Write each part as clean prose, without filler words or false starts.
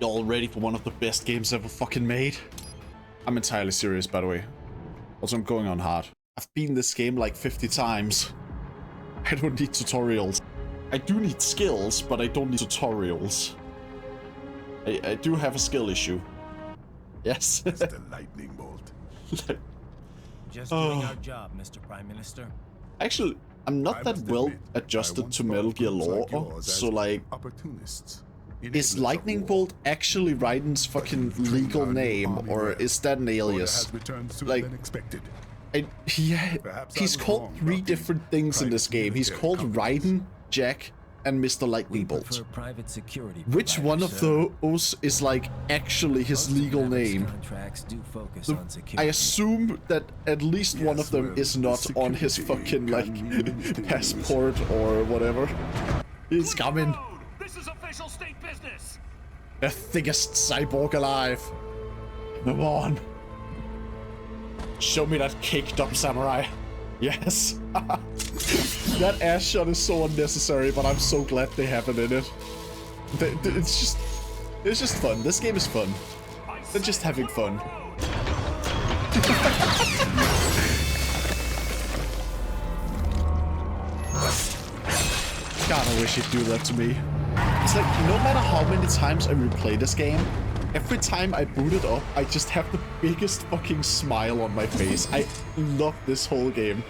Y'all ready for one of the best games ever fucking made? I'm entirely serious, by the way. Also, I'm going on hard. I've beaten this game like 50 times. I don't need tutorials. I do need skills, but I don't need tutorials. I do have a skill issue. Yes. It's the lightning bolt. Just doing our job, Mr. Prime Minister. Actually, I'm not that well adjusted to Metal Gear lore, so like... Opportunists. Is Lightning Bolt actually Raiden's fucking legal name, or is that an alias? Like, he's called 3 different things in this game. He's called Raiden, Jack, and Mr. Lightning Bolt. Which one of those is like actually his legal name? I assume that at least one of them is not on his fucking like passport or whatever. He's coming. This is official state business. The thickest cyborg alive. Come on. Show me that caked up samurai. Yes. That ass shot is so unnecessary, but I'm so glad they have it in it. It's just fun. This game is fun. They're just having fun. God, I wish he'd do that to me. It's like, no matter how many times I replay this game, every time I boot it up, I just have the biggest fucking smile on my face. I love this whole game.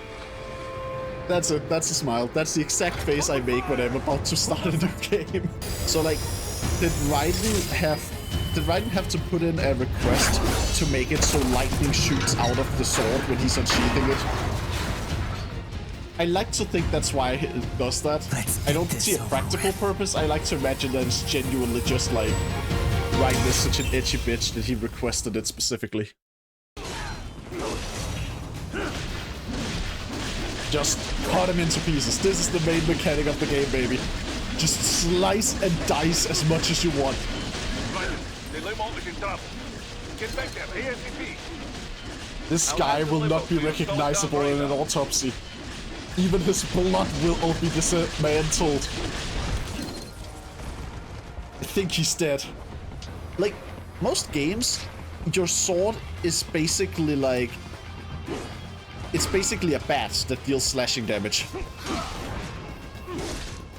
That's it. That's a smile. That's the exact face I make when I'm about to start a new game. So like, did Raiden have to put in a request to make it so lightning shoots out of the sword when he's unsheathing it? I like to think that's why it does that. I don't see a practical purpose. I like to imagine that it's genuinely just like, Raiden is such an itchy bitch that he requested it specifically. Just cut him into pieces. This is the main mechanic of the game, baby. Just slice and dice as much as you want. This guy will not be recognizable in an autopsy. Even his blood will all be dismantled. I think he's dead. Like, most games, your sword is basically like... It's basically a bat that deals slashing damage.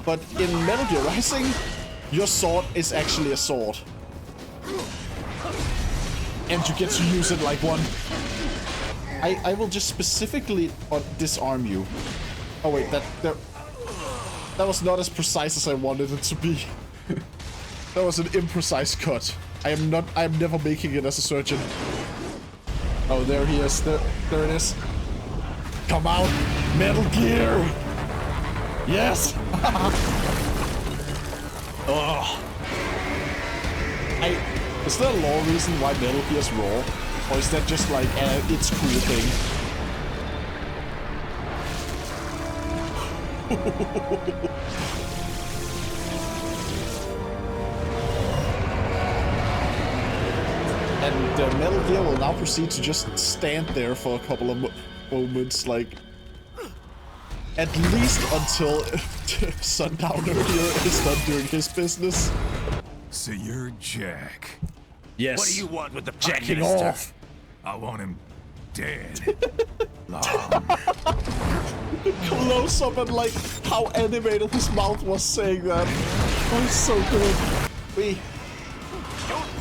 But in Metal Gear Rising, your sword is actually a sword. And you get to use it like one. I will just specifically disarm you. Oh wait, that was not as precise as I wanted it to be. That was an imprecise cut. I'm never making it as a surgeon. Oh, there he is. There it is. Come out, Metal Gear! Yes! Oh. Is there a lore reason why Metal Gear's raw? Or is that just like it's cool thing? And Metal Gear will now proceed to just stand there for a couple of moments, like, at least until Sundowner here is done doing his business. So you're Jack. Yes. What do you want with the jacking Minister? off? I want him dead. Close up and like how animated his mouth was saying that. Oh, it's so good. Use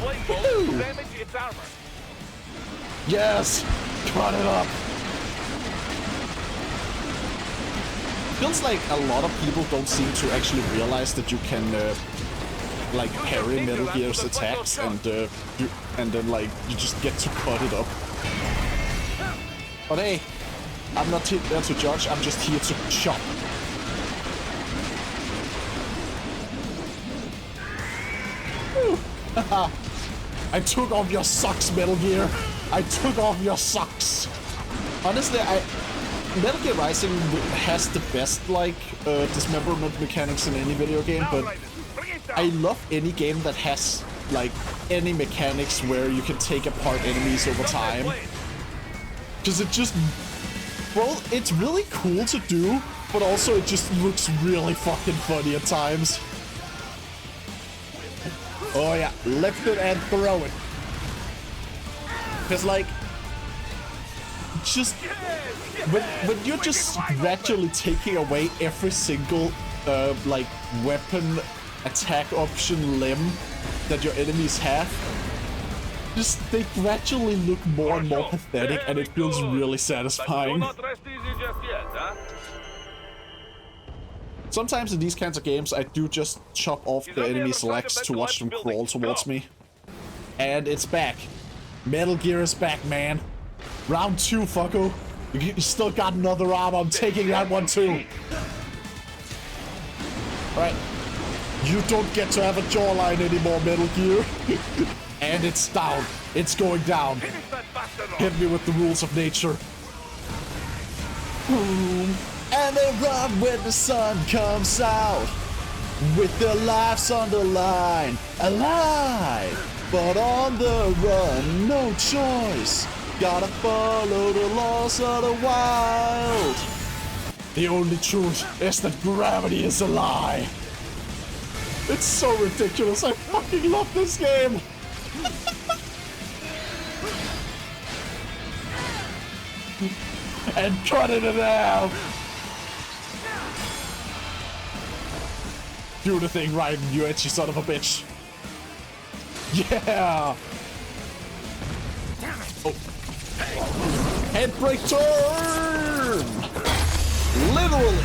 flame bolt to damage its armor. Yes! Cut it up! Feels like a lot of people don't seem to actually realize that you can like parry Metal Gear's attacks and then like you just get to cut it up. But hey, I'm not there to judge, I'm just here to chop. I took off your socks, Metal Gear. I took off your socks. Honestly, Metal Gear Rising has the best, like, dismemberment mechanics in any video game, but I love any game that has, like, any mechanics where you can take apart enemies over time. Because it just... Well, it's really cool to do, but also it just looks really fucking funny at times. Oh yeah, lift it and throw it. Because like, just when you're just gradually taking away every single like weapon attack option limb that your enemies have, just they gradually look more and more pathetic, and it feels really satisfying. Do not rest easy just yet, huh? Sometimes in these kinds of games, I do just chop off the enemy's legs to watch them crawl towards me. And it's back. Metal Gear is back, man. Round 2, fucko. You still got another arm. I'm taking that one too. Alright. You don't get to have a jawline anymore, Metal Gear. And it's down. It's going down. Hit me with the rules of nature. Boom. And they run when the sun comes out, with their lives on the line, alive, but on the run, no choice. Gotta follow the laws of the wild. The only truth is that gravity is a lie. It's so ridiculous. I fucking love this game. And cutting it out. Do the thing, Raiden, you itchy son of a bitch. Yeah! Oh. Headbrake turn! Literally!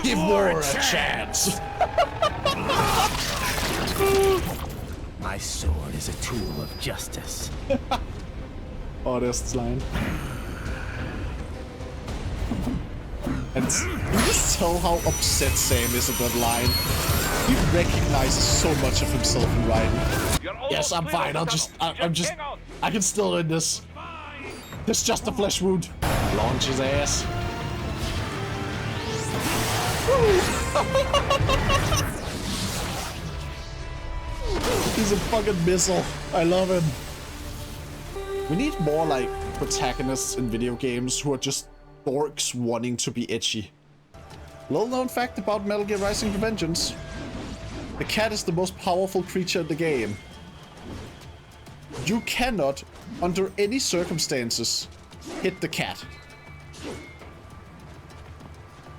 Give war a chance! My sword is a tool of justice. Honest line. And you just tell how upset Sam is at that line. He recognizes so much of himself in Raiden. Yes, I'm fine. I can still win this. It's just a flesh wound. Launch his ass. He's a fucking missile. I love him. We need more like protagonists in video games who are just dorks wanting to be itchy. Little known fact about Metal Gear Rising: Revengeance. The cat is the most powerful creature in the game. You cannot, under any circumstances, hit the cat.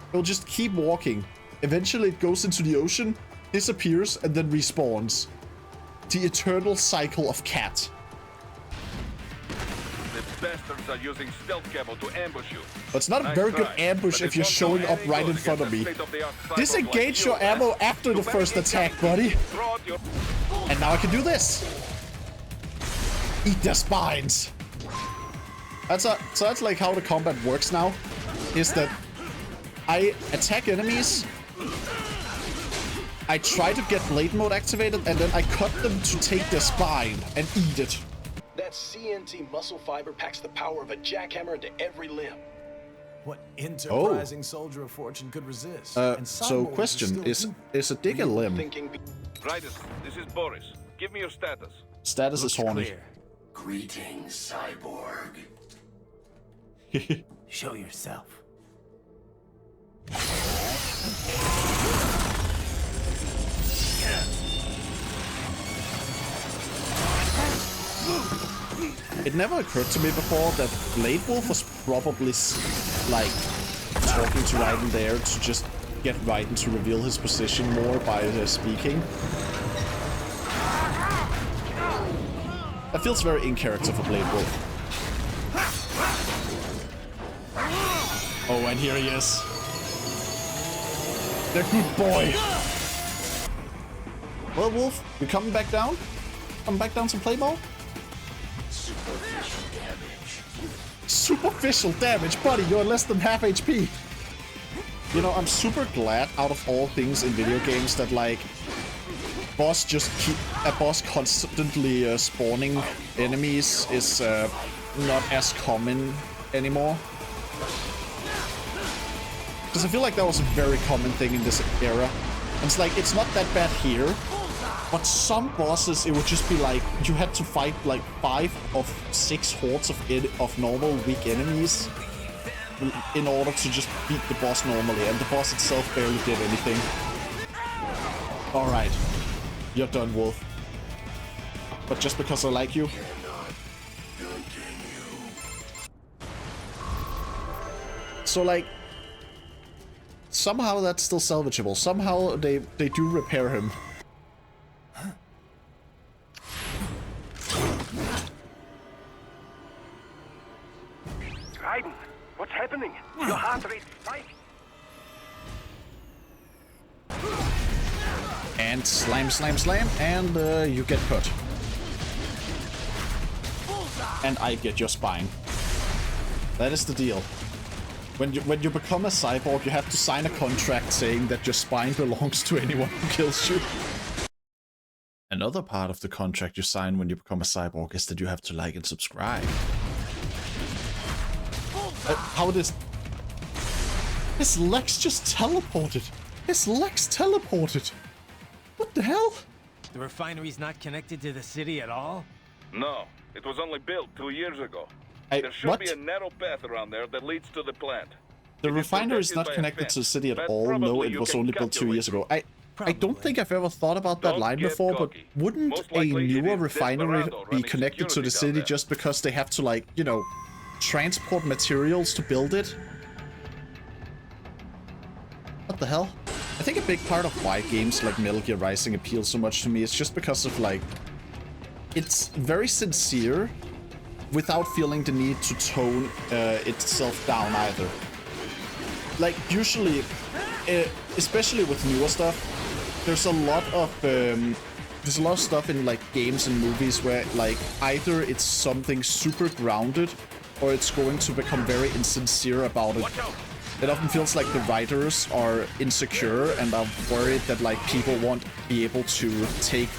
It'll just keep walking. Eventually it goes into the ocean, disappears, and then respawns. The eternal cycle of cat. Bastards are using stealth camo to ambush you. But it's not a very good ambush if you're showing up right in front of me. Disengage your ammo after the first attack, buddy. And now I can do this. Eat their spines. So that's like how the combat works now. Is that I attack enemies, I try to get blade mode activated, and then I cut them to take their spine and eat it. That CNT muscle fiber packs the power of a jackhammer into every limb. What enterprising soldier of fortune could resist? So question, is a dick a limb? Raiden, this is Boris. Give me your status. Status is horny. Clear. Greetings, cyborg. Show yourself. It never occurred to me before that Blade Wolf was probably like talking to Raiden there to just get Raiden to reveal his position more by speaking. That feels very in character for Blade Wolf. Oh, and here he is. The good boy. Well, Wolf, you coming back down? Coming back down to play ball? Superficial damage. Superficial damage, buddy. You're less than half HP. You know, I'm super glad out of all things in video games that like a boss constantly spawning enemies is not as common anymore. Because I feel like that was a very common thing in this era. And it's like, it's not that bad here. But some bosses, it would just be like, you had to fight like 5 of 6 hordes of normal weak enemies in order to just beat the boss normally, and the boss itself barely did anything. Alright. You're done, Wolf. But just because I like you. So, like, somehow that's still salvageable. Somehow they do repair him. Raiden, what's happening? Your heart rate spiked. And slam, slam, slam, and you get cut. And I get your spine. That is the deal. When you become a cyborg, you have to sign a contract saying that your spine belongs to anyone who kills you. Another part of the contract you sign when you become a cyborg is that you have to like and subscribe. How did his legs just teleported? His legs teleported. What the hell? The refinery's not connected to the city at all? No, it was only built 2 years ago. There should be a narrow path around there that leads to the plant. The refinery is not connected to the city at all. No, it was only built 2 years ago. I don't think I've ever thought about that line before, but wouldn't a newer refinery be connected to the city just because they have to, like, you know, transport materials to build it? What the hell? I think a big part of why games like Metal Gear Rising appeal so much to me is just because of, like, it's very sincere without feeling the need to tone itself down either. Like, usually, especially with newer stuff, there's a lot of stuff in, like, games and movies where, like, either it's something super grounded or it's going to become very insincere about it. It often feels like the writers are insecure and are worried that, like, people won't be able to take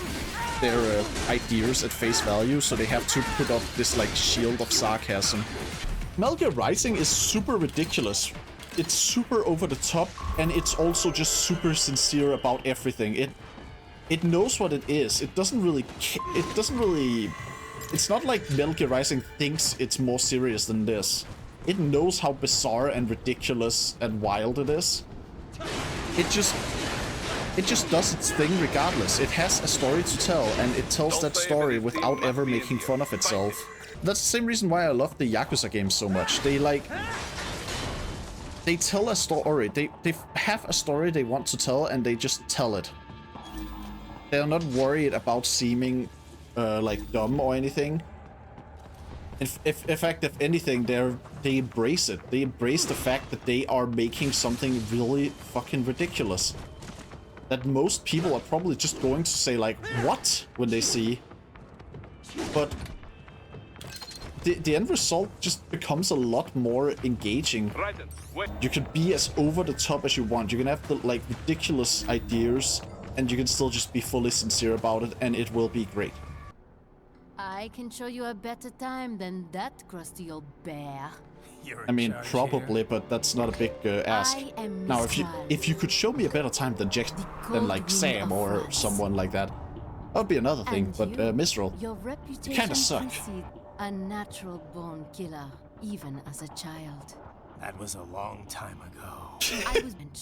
their ideas at face value, so they have to put up this, like, shield of sarcasm. Metal Gear Rising is super ridiculous. It's super over the top, and it's also just super sincere about everything. It knows what it is. It doesn't really. It's not like Metal Gear Rising thinks it's more serious than this. It knows how bizarre and ridiculous and wild it is. It just does its thing regardless. It has a story to tell, and it tells that story without ever making fun of itself. That's the same reason why I love the Yakuza games so much. They tell a story. They have a story they want to tell, and they just tell it. They're not worried about seeming like dumb or anything. In fact, if anything, they embrace it. They embrace the fact that they are making something really fucking ridiculous. That most people are probably just going to say, like, what? When they see. But the end result just becomes a lot more engaging. You can be as over the top as you want. You can have the, like, ridiculous ideas, and you can still just be fully sincere about it, and it will be great. I can show you a better time than that crusty old bear. I mean, probably, but that's not a big ask. Now, if you could show me a better time than Jack, than like Sam or someone like that, that would be another thing. But Mistral, you kind of suck. A natural born killer, even as a child. That was a long time ago.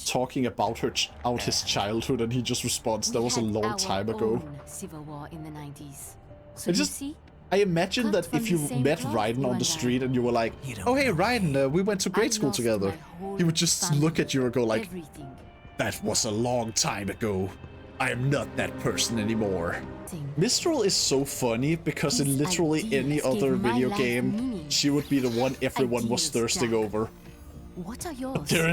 Talking about his childhood, and he just responds, "That was a long time ago." Civil war in the 90s. So I imagine that if you met Raiden on the street and you were like, "Oh hey Raiden, we went to grade school together," he would just look at you and go like, "That was a long time ago. I am not that person anymore." Mistral is so funny because in literally any other video game, she would be the one everyone was thirsting over. What are yours? There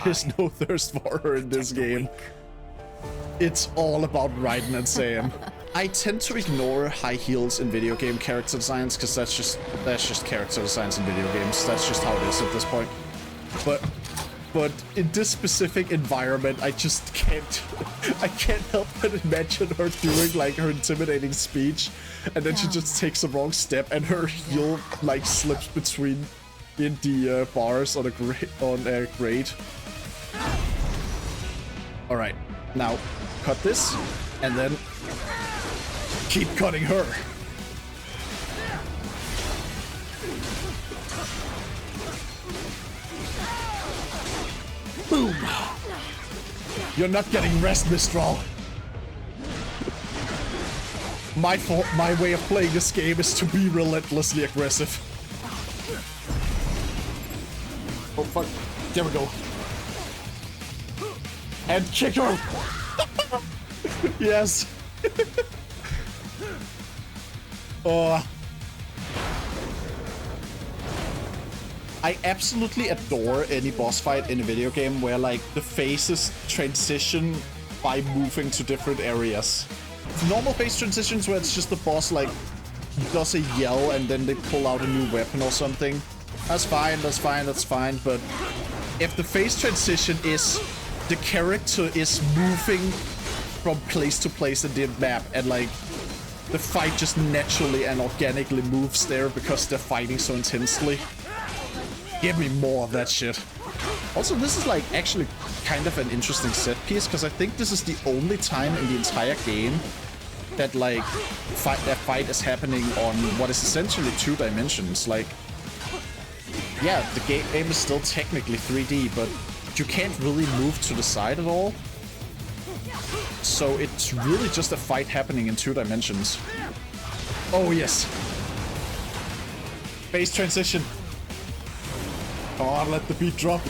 is no thirst for her in this game. It's all about Raiden and Sam. I tend to ignore high heels in video game character designs because that's just character designs in video games. That's just how it is at this point. But in this specific environment, I just can't. I can't help but imagine her doing like her intimidating speech, and then she just takes a wrong step, and her heel like slips between in the bars on a grate. All right, now cut this, and then keep cutting her. Boom! You're not getting rest, Mistral. My way of playing this game is to be relentlessly aggressive. Oh fuck. There we go. And kick her! Yes! Oh. I absolutely adore any boss fight in a video game where, like, the phases transition by moving to different areas. Normal phase transitions where it's just the boss, like, does a yell and then they pull out a new weapon or something. That's fine, that's fine, that's fine, but if the phase transition is the character is moving from place to place in the map and, like, the fight just naturally and organically moves there because they're fighting so intensely. Give me more of that shit. Also, this is, like, actually kind of an interesting set piece, because I think this is the only time in the entire game that, like, that fight is happening on what is essentially 2 dimensions. Like, yeah, the game is still technically 3D, but you can't really move to the side at all. So it's really just a fight happening in 2 dimensions. Oh, yes. Phase transition. Come on, let the beat drop.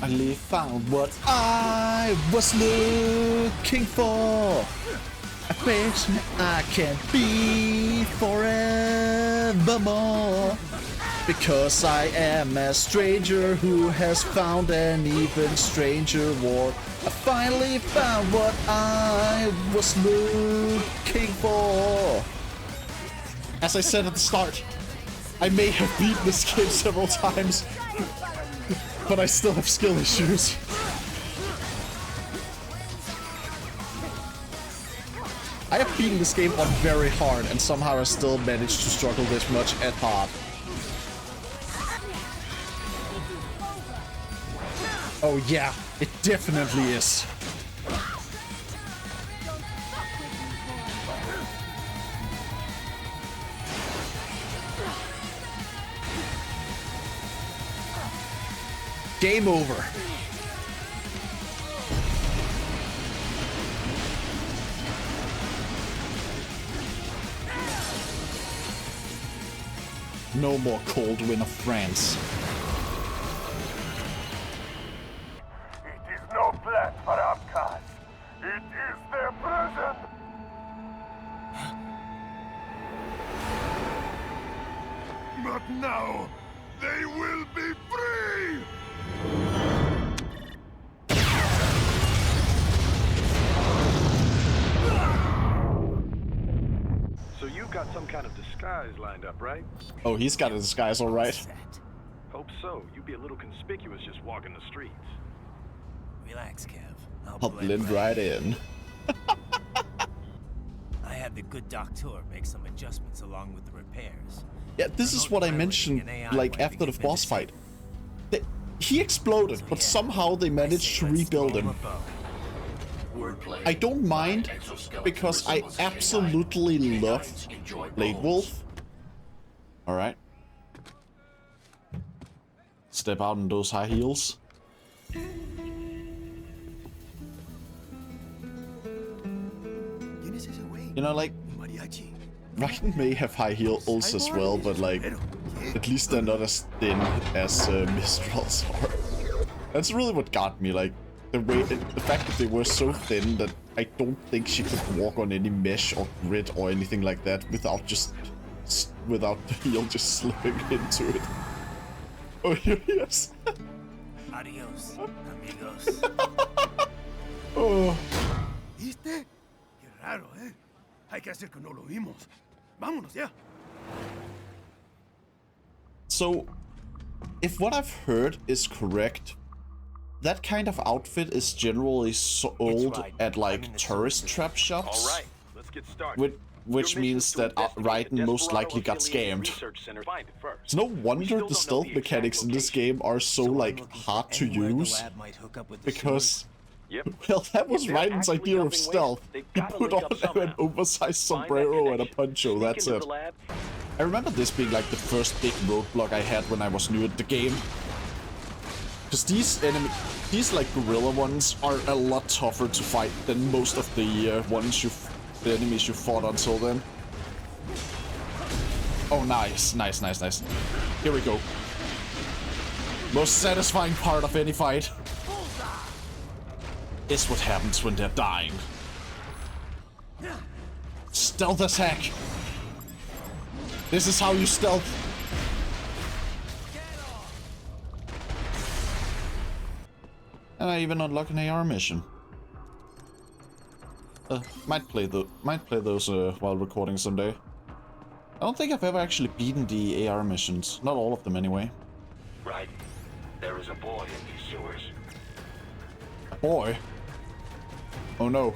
I finally found what I was looking for. A person I can be forevermore. Because I am a stranger who has found an even stranger war. I finally found what I was looking for. As I said at the start, I may have beaten this game several times, but I still have skill issues. I have beaten this game on very hard, and somehow I still managed to struggle this much at hard. Oh yeah, it definitely is. Game over. No more cold wind of France. It is no plan for outcasts. It is their prison. But now, they will be free! So you've got some kind of disguise lined up, right? Oh, he's got a disguise, all right. Hope so. You'd be a little conspicuous just walking the streets. Relax, Kev. I'll blend right in. I had the good doctor make some adjustments along with the repairs. Yeah, this is what I mentioned, like, after the boss fight. He exploded, but somehow they managed to rebuild him. I don't mind, because I absolutely love Blade Wolf. Alright. Step out in those high heels. You know, like, Raiden may have high heels as well, but, like, at least they're not as thin as Mistral's are. That's really what got me, like, the fact that they were so thin that I don't think she could walk on any mesh or grid or anything like that without the heel just slipping into it. Oh, here he is. Adios, amigos. Oh. ¿Viste? Qué raro, ¿eh? Hay que hacer que no lo vimos. Vámonos ya. So, if what I've heard is correct, that kind of outfit is generally sold at, like, tourist trap shops. All right, let's get started. Which means that Raiden most likely got scammed. It's no wonder the stealth mechanics in this game are so, like, hard to use. Because, well, that was Raiden's idea of stealth. He put on an oversized sombrero and a poncho, that's it. I remember this being like the first big roadblock I had when I was new at the game. Because these like gorilla ones are a lot tougher to fight than most of the the enemies you fought until then. Oh, nice, nice, nice, nice. Here we go. Most satisfying part of any fight is what happens when they're dying. Stealth attack. This is how you stealth. And I even unlock an AR mission. Might play those while recording someday. I don't think I've ever actually beaten the AR missions. Not all of them, anyway. Right. There is a boy in these sewers. A boy? Oh no.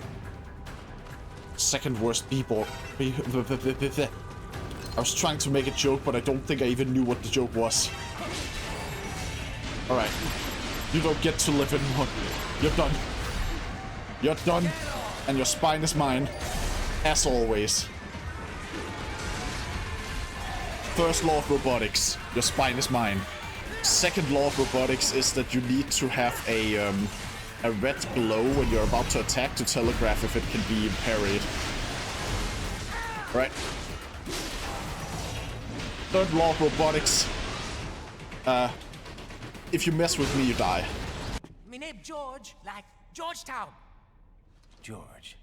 Second worst b-boy. I was trying to make a joke, but I don't think I even knew what the joke was. Alright. You don't get to live anymore. You're done. You're done. And your spine is mine. As always. First law of robotics. Your spine is mine. Second law of robotics is that you need to have a red glow when you're about to attack to telegraph if it can be parried. Right. Third law of robotics. If you mess with me, you die. My name George, like Georgetown. George.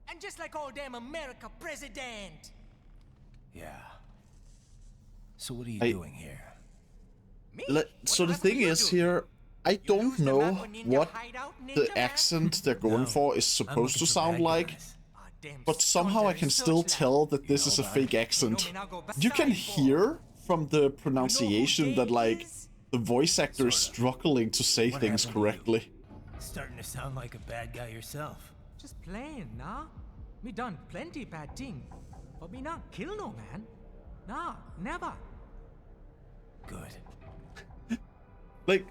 And just like all damn America president. Yeah. So what are you doing here? So the thing is here, I don't know what the accent they're going for is supposed to sound like, but somehow I can still tell that this is a fake accent. You can hear from the pronunciation that, like, the voice actor is struggling to say things correctly. Starting to sound like a bad guy yourself. Just playing, nah? Me done plenty bad thing, but me not kill no man. Nah, never. Good. Like,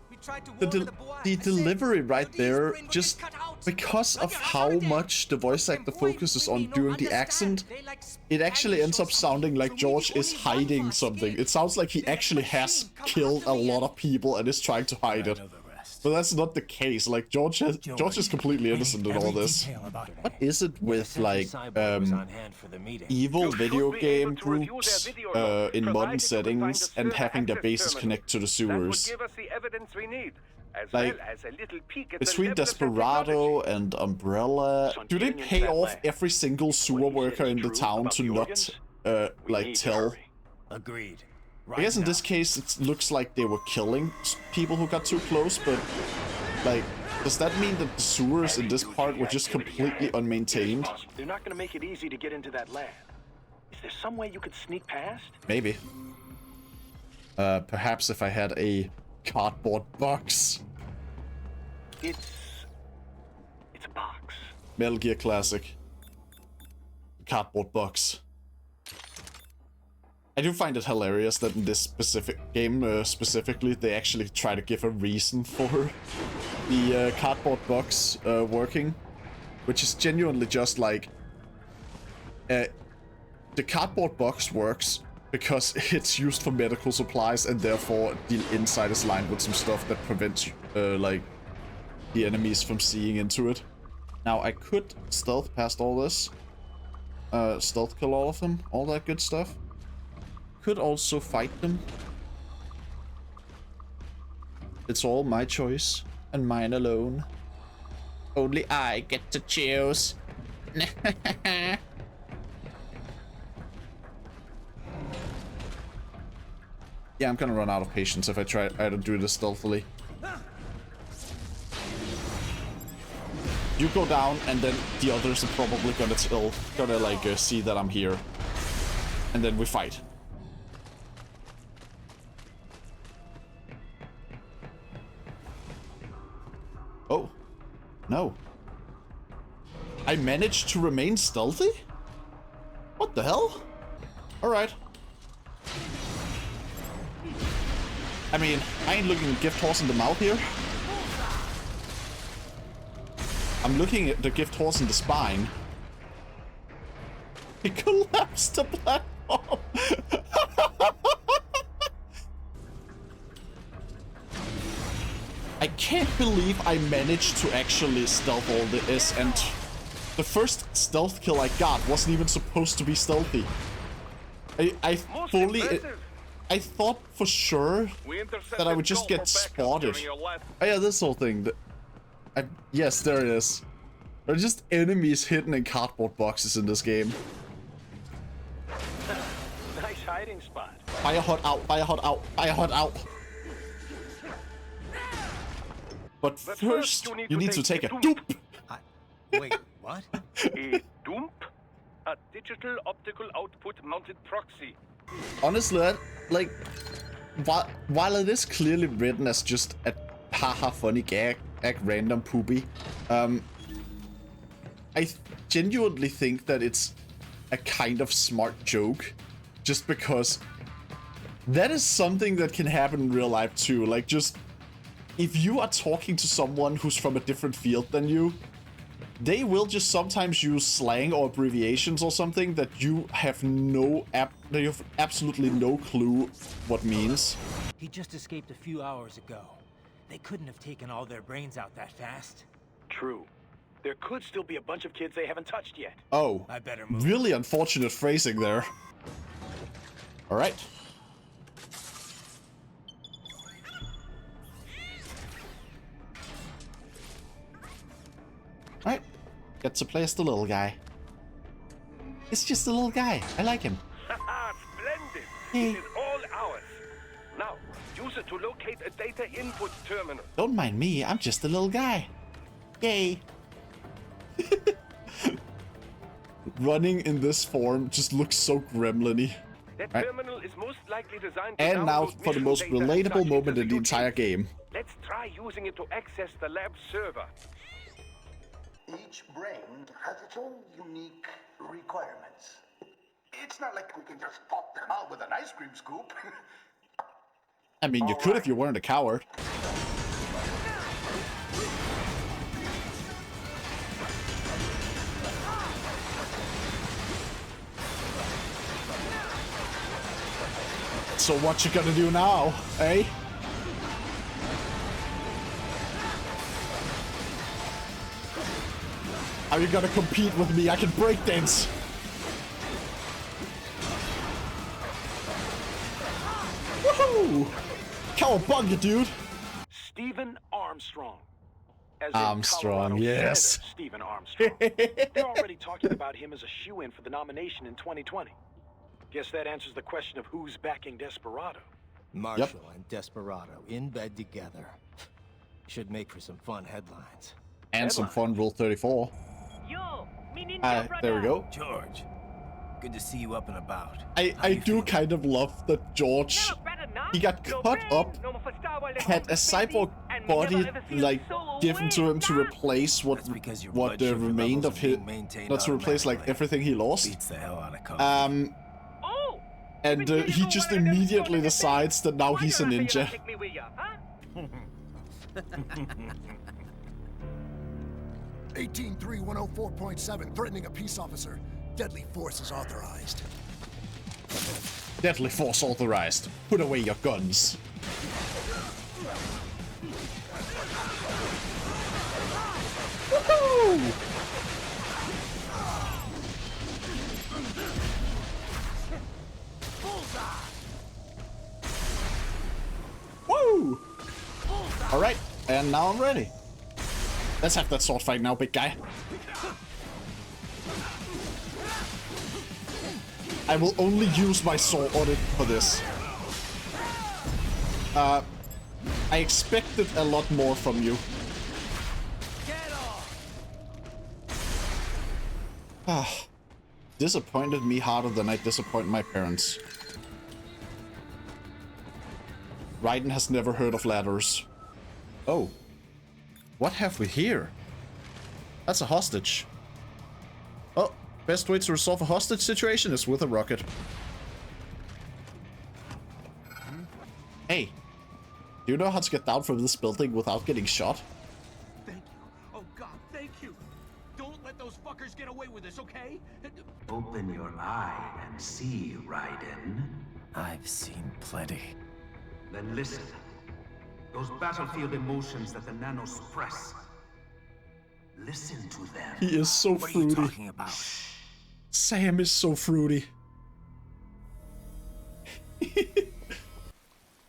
the delivery right there, just because of how much the voice actor focuses on doing the accent, it actually ends up sounding like George is hiding something. It sounds like he actually has killed a lot of people and is trying to hide it. But that's not the case. Like, George is completely innocent in all this. What is it with, like, evil video game groups in modern settings and having their bases connect to the sewers? Like, between Desperado and Umbrella, do they pay off every single sewer worker in the town to not, like, tell? Agreed. I guess in this case, it looks like they were killing people who got too close, but, like, does that mean that the sewers in this part were just completely unmaintained? They're not gonna make it easy to get into that lab. Is there some way you could sneak past? Maybe. Perhaps if I had a cardboard box. It's a box. Metal Gear Classic. Cardboard box. I do find it hilarious that in this specific game, specifically, they actually try to give a reason for the cardboard box working, which is genuinely just like the cardboard box works because it's used for medical supplies, and therefore the inside is lined with some stuff that prevents like the enemies from seeing into it. Now I could stealth past all this, stealth kill all of them, all that good stuff. Could also fight them. It's all my choice, and mine alone. Only I get to choose. Yeah, I'm gonna run out of patience if I try to do this stealthily. You go down, and then the others are probably gonna like see that I'm here, and then we fight. Oh, no. I managed to remain stealthy? What the hell? Alright. I mean, I ain't looking gift horse in the mouth here. I'm looking at the gift horse in the spine. He collapsed the platform. I can't believe I managed to actually stealth all this, and the first stealth kill I got wasn't even supposed to be stealthy. I thought for sure that I would just get spotted. Oh yeah, this whole thing. Yes, there it is. There are just enemies hidden in cardboard boxes in this game. Nice hiding spot. Fire hot out, fire hot out, fire hot out. But first, you need to take a dupe. Wait, what? A dump? A digital optical output mounted proxy. Honestly, like, while it is clearly written as just a haha funny gag random poopy, I genuinely think that it's a kind of smart joke, just because that is something that can happen in real life too. Like, just if you are talking to someone who's from a different field than you, they will just sometimes use slang or abbreviations or something that you have absolutely no clue what means. He just escaped a few hours ago. They couldn't have taken all their brains out that fast. True. There could still be a bunch of kids they haven't touched yet. Oh, I better move. Really unfortunate phrasing there. All right. Alright, get to play as the little guy. It's just a little guy. I like him. Splendid! Hey. It is all ours. Now, use it to locate a data input terminal. Don't mind me, I'm just a little guy. Yay. Running in this form just looks so gremlin-y. That terminal is most likely designed to And now download for the mission most data relatable such moment as in the you entire did. game. Let's try using it to access the lab server. Each brain has its own unique requirements. It's not like we can just pop them out with an ice cream scoop. I mean, you could if you weren't a coward. So what you gonna do now, eh? Are you gonna compete with me? I can breakdance. Woohoo! Cowabunga, dude. Stephen Armstrong. As in Armstrong, Colorado yes. Senator Stephen Armstrong. They're already talking about him as a shoo-in for the nomination in 2020. Guess that answers the question of who's backing Desperado. Marshall and Desperado in bed together. Should make for some fun headlines. And some fun Rule 34. There we go. George, good to see you up and about. I do kind of love that George, he got cut up, had a cyborg body like given to him to replace what the remained of his, not to replace like everything he lost. And he just immediately decides that now he's a ninja. 183-104.7, threatening a peace officer. Deadly force is authorized. Deadly force authorized. Put away your guns. Woohoo! Woo! Alright, and now I'm ready. Let's have that sword fight now, big guy. I will only use my sword on it for this. I expected a lot more from you. Ah, disappointed me harder than I disappoint my parents. Raiden has never heard of ladders. Oh. What have we here? That's a hostage. Oh, best way to resolve a hostage situation is with a rocket. Hey, do you know how to get down from this building without getting shot? Thank you. Oh God, thank you. Don't let those fuckers get away with this, okay? Open your eye and see, Raiden. I've seen plenty. Then listen. Those battlefield emotions that the Nano suppress. Listen to them. He is so What fruity. are you talking about? Sam is so fruity.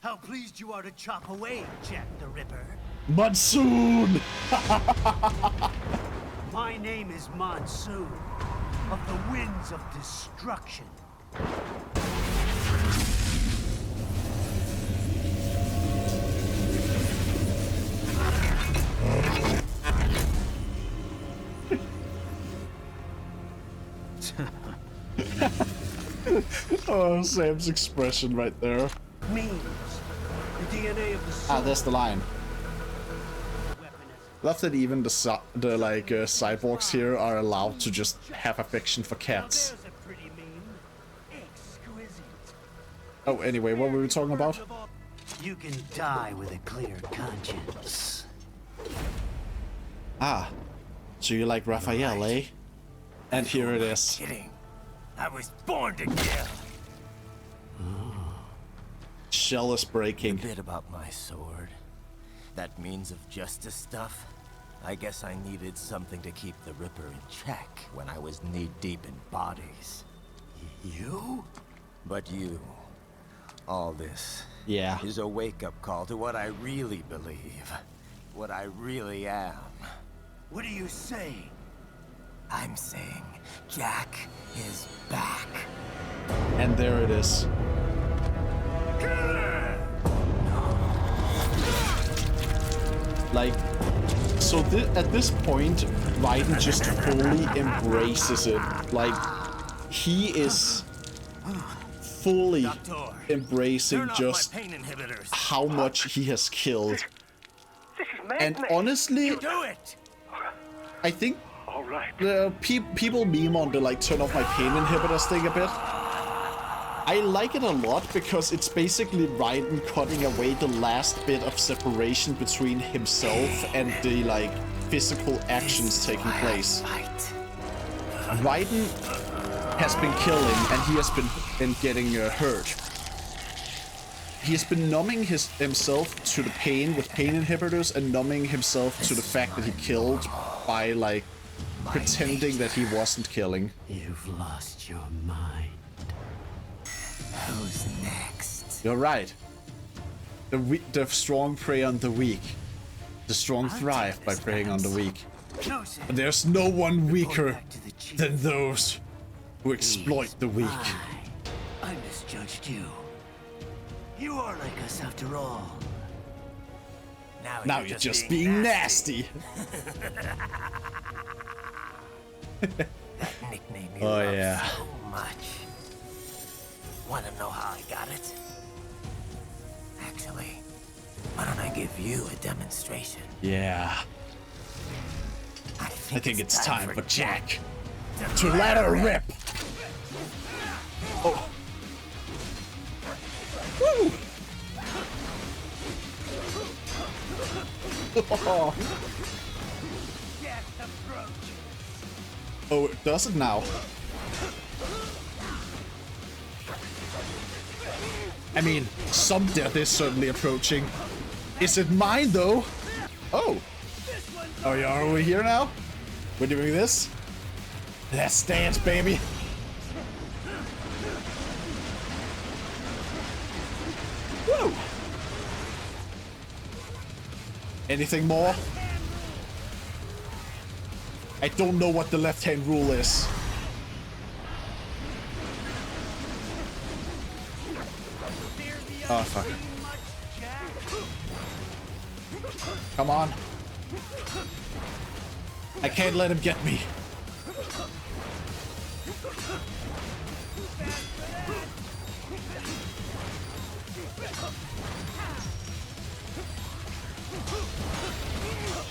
How pleased you are to chop away, Jack the Ripper. Monsoon! My name is Monsoon, of the Winds of Destruction. Oh, Sam's expression right there. Means the DNA of the soul. Ah, there's the line. Love that even the cyborgs here are allowed to just have affection for cats. Oh, anyway, what were we talking about? You can die with a clear conscience. Ah, so you like Raphael, eh? And here it is. Kidding. I was born to kill. Shell is breaking. A bit about my sword. That means of justice stuff. I guess I needed something to keep the Ripper in check when I was knee-deep in bodies. You? But you. All this. Yeah. Is a wake-up call to what I really believe. What I really am. What are you saying? I'm saying Jack is back. And there it is. Like, so at this point, Raiden just fully embraces it. Like, he is fully embracing just how much he has killed. And honestly, I think people meme on the like turn off my pain inhibitors thing a bit. I like it a lot because it's basically Raiden cutting away the last bit of separation between himself and the like physical actions taking place. Raiden has been killing and he has been getting hurt. He has been numbing himself to the pain with pain inhibitors and numbing himself to the fact that he killed by like pretending that he wasn't killing. You've lost your mind. Who's next? You're right. The strong prey on the weak. The strong thrive by preying on the weak. But there's no one weaker than those who exploit the weak. I misjudged you. You are like us after all. Now you're just being nasty. That nickname you Oh, love yeah. so much. Want to know how I got it? Actually, why don't I give you a demonstration? Yeah. I think it's time for Jack to let her rip. Oh. Woo! Oh, it does it now. I mean, some death is certainly approaching. Is it mine, though? Oh. Oh, yeah, are we here now? We're doing this? Let's dance, baby. Woo! Anything more? I don't know what the left-hand rule is. Oh, fuck. Come on. I can't let him get me.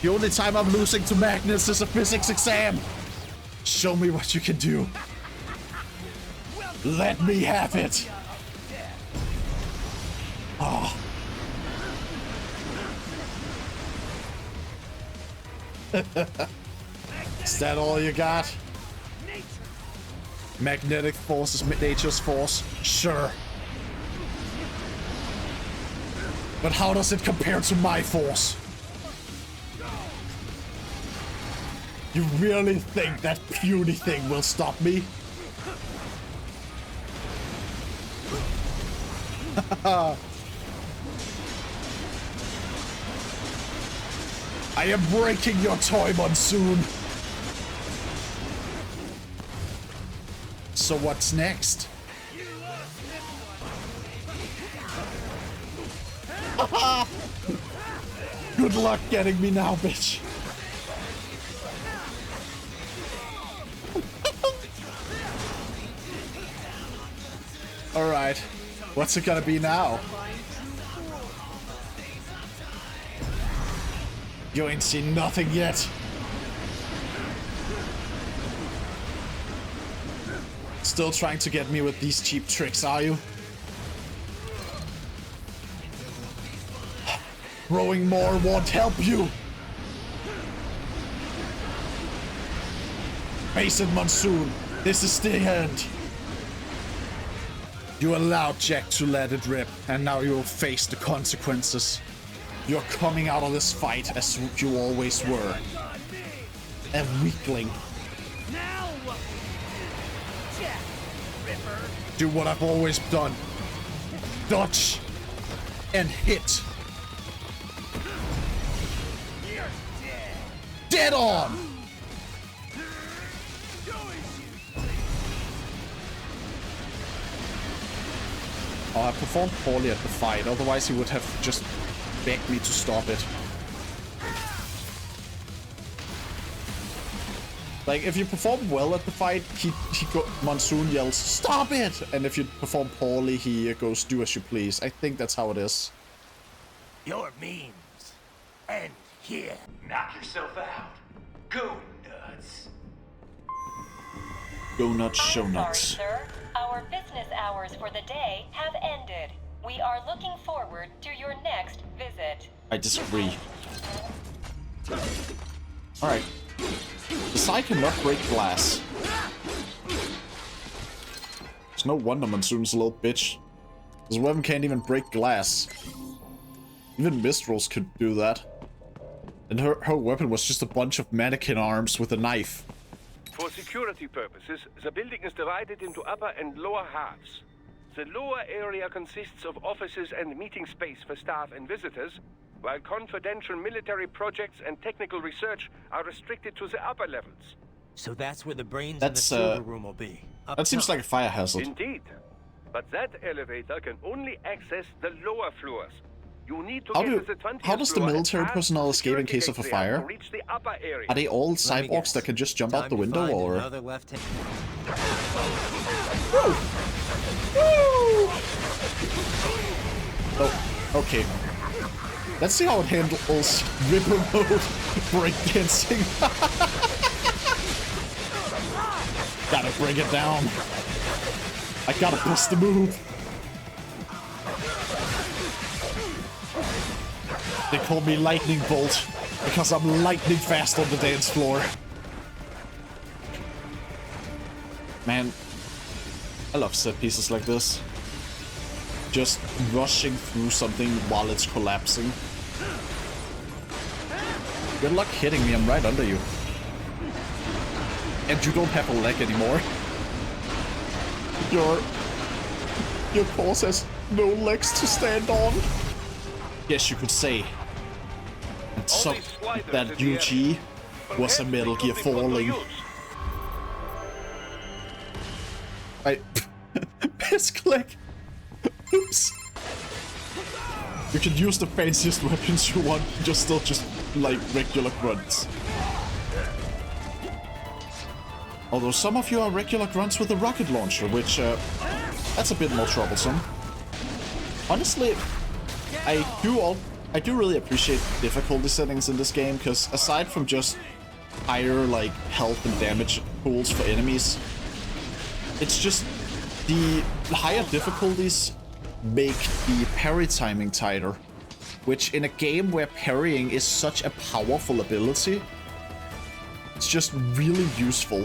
The only time I'm losing to Magnus is a physics exam. Show me what you can do. Let me have it. Oh. Is that all you got? Magnetic force is nature's force. Sure. But how does it compare to my force? You really think that puny thing will stop me? I am breaking your toy, Monsoon. So what's next? Good luck getting me now, bitch. Alright. What's it gonna be now? You ain't seen nothing yet. Still trying to get me with these cheap tricks, are you? Growing more won't help you. Face it, Monsoon. This is the end. You allowed Jack to let it rip, and now you'll face the consequences. You're coming out of this fight as you always were. A weakling. Do what I've always done. Dodge and hit. Dead on! Oh, I performed poorly at the fight, otherwise he would have just begged me to stop it. Like, if you perform well at the fight, Monsoon yells, "Stop it!" And if you perform poorly, he goes, "Do as you please." I think that's how it is. Your memes end here. Knock yourself out. Go nuts. Go nuts, show I'm nuts. sorry, sir. Our business hours for the day have ended. We are looking forward to your next visit. I disagree. Alright. The side cannot break glass. It's no wonder Monsoon's a little bitch. This weapon can't even break glass. Even Mistrals could do that. And her weapon was just a bunch of mannequin arms with a knife. For security purposes, the building is divided into upper and lower halves. The lower area consists of offices and meeting space for staff and visitors, while confidential military projects and technical research are restricted to the upper levels. So that's where the brains in the server room will be. That seems like a fire hazard. Indeed. But that elevator can only access the lower floors. You need to How get to the 20th how does the floor military and personnel escape in case of a to fire? reach the upper area. Are they all cyborgs that can just jump out the window, or? Oh, okay. Let's see how it handles Ripper mode breakdancing. Gotta bring it down. I gotta bust the move. They call me Lightning Bolt because I'm lightning fast on the dance floor. Man, I love set pieces like this. Just rushing through something while it's collapsing. Good luck hitting me, I'm right under you. And you don't have a leg anymore. Your corpse has no legs to stand on. Yes, you could say. And so that UG was a Metal Gear falling. Misclick. Oops. You can use the fanciest weapons you want, just like regular grunts. Although some of you are regular grunts with a rocket launcher, which that's a bit more troublesome. Honestly, I do really appreciate the difficulty settings in this game, because aside from just higher like health and damage pools for enemies, it's just the higher difficulties make the parry timing tighter, which in a game where parrying is such a powerful ability, it's just really useful.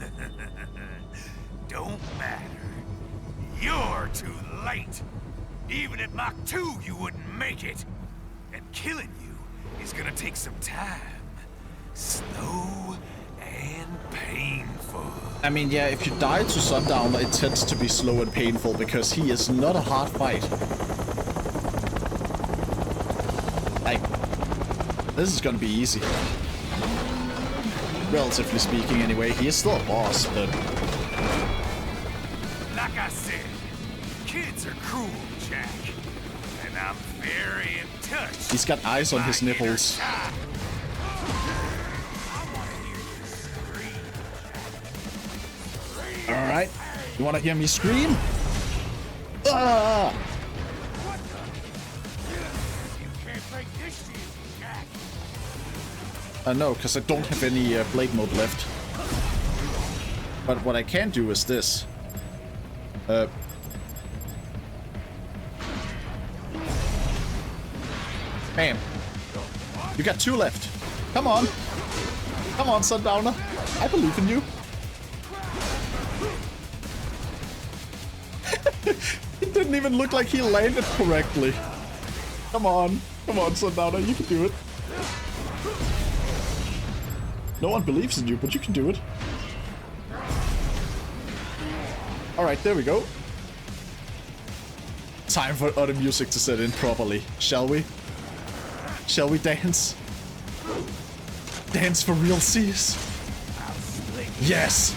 Don't matter. You're too late. Even at Mach 2, you wouldn't make it. And killing you is gonna take some time. Slow and painful. I mean, yeah, if you die to Sundowner, it tends to be slow and painful because he is not a hard fight. Like, this is gonna be easy. Relatively speaking, anyway. He is still a boss, but... Like I said, kids are cruel, Jack. And I'm very in touch. He's got eyes on his nipples. Alright. You wanna hear me scream? Ah! No, because I don't have any blade mode left. But what I can do is this. Bam. You got 2 left. Come on. Come on, Sundowner. I believe in you. It didn't even look like he landed correctly. Come on. Come on, Sundowner. You can do it. No one believes in you, but you can do it. Alright, there we go. Time for other music to set in properly. Shall we? Shall we dance? Dance for real seas? Yes!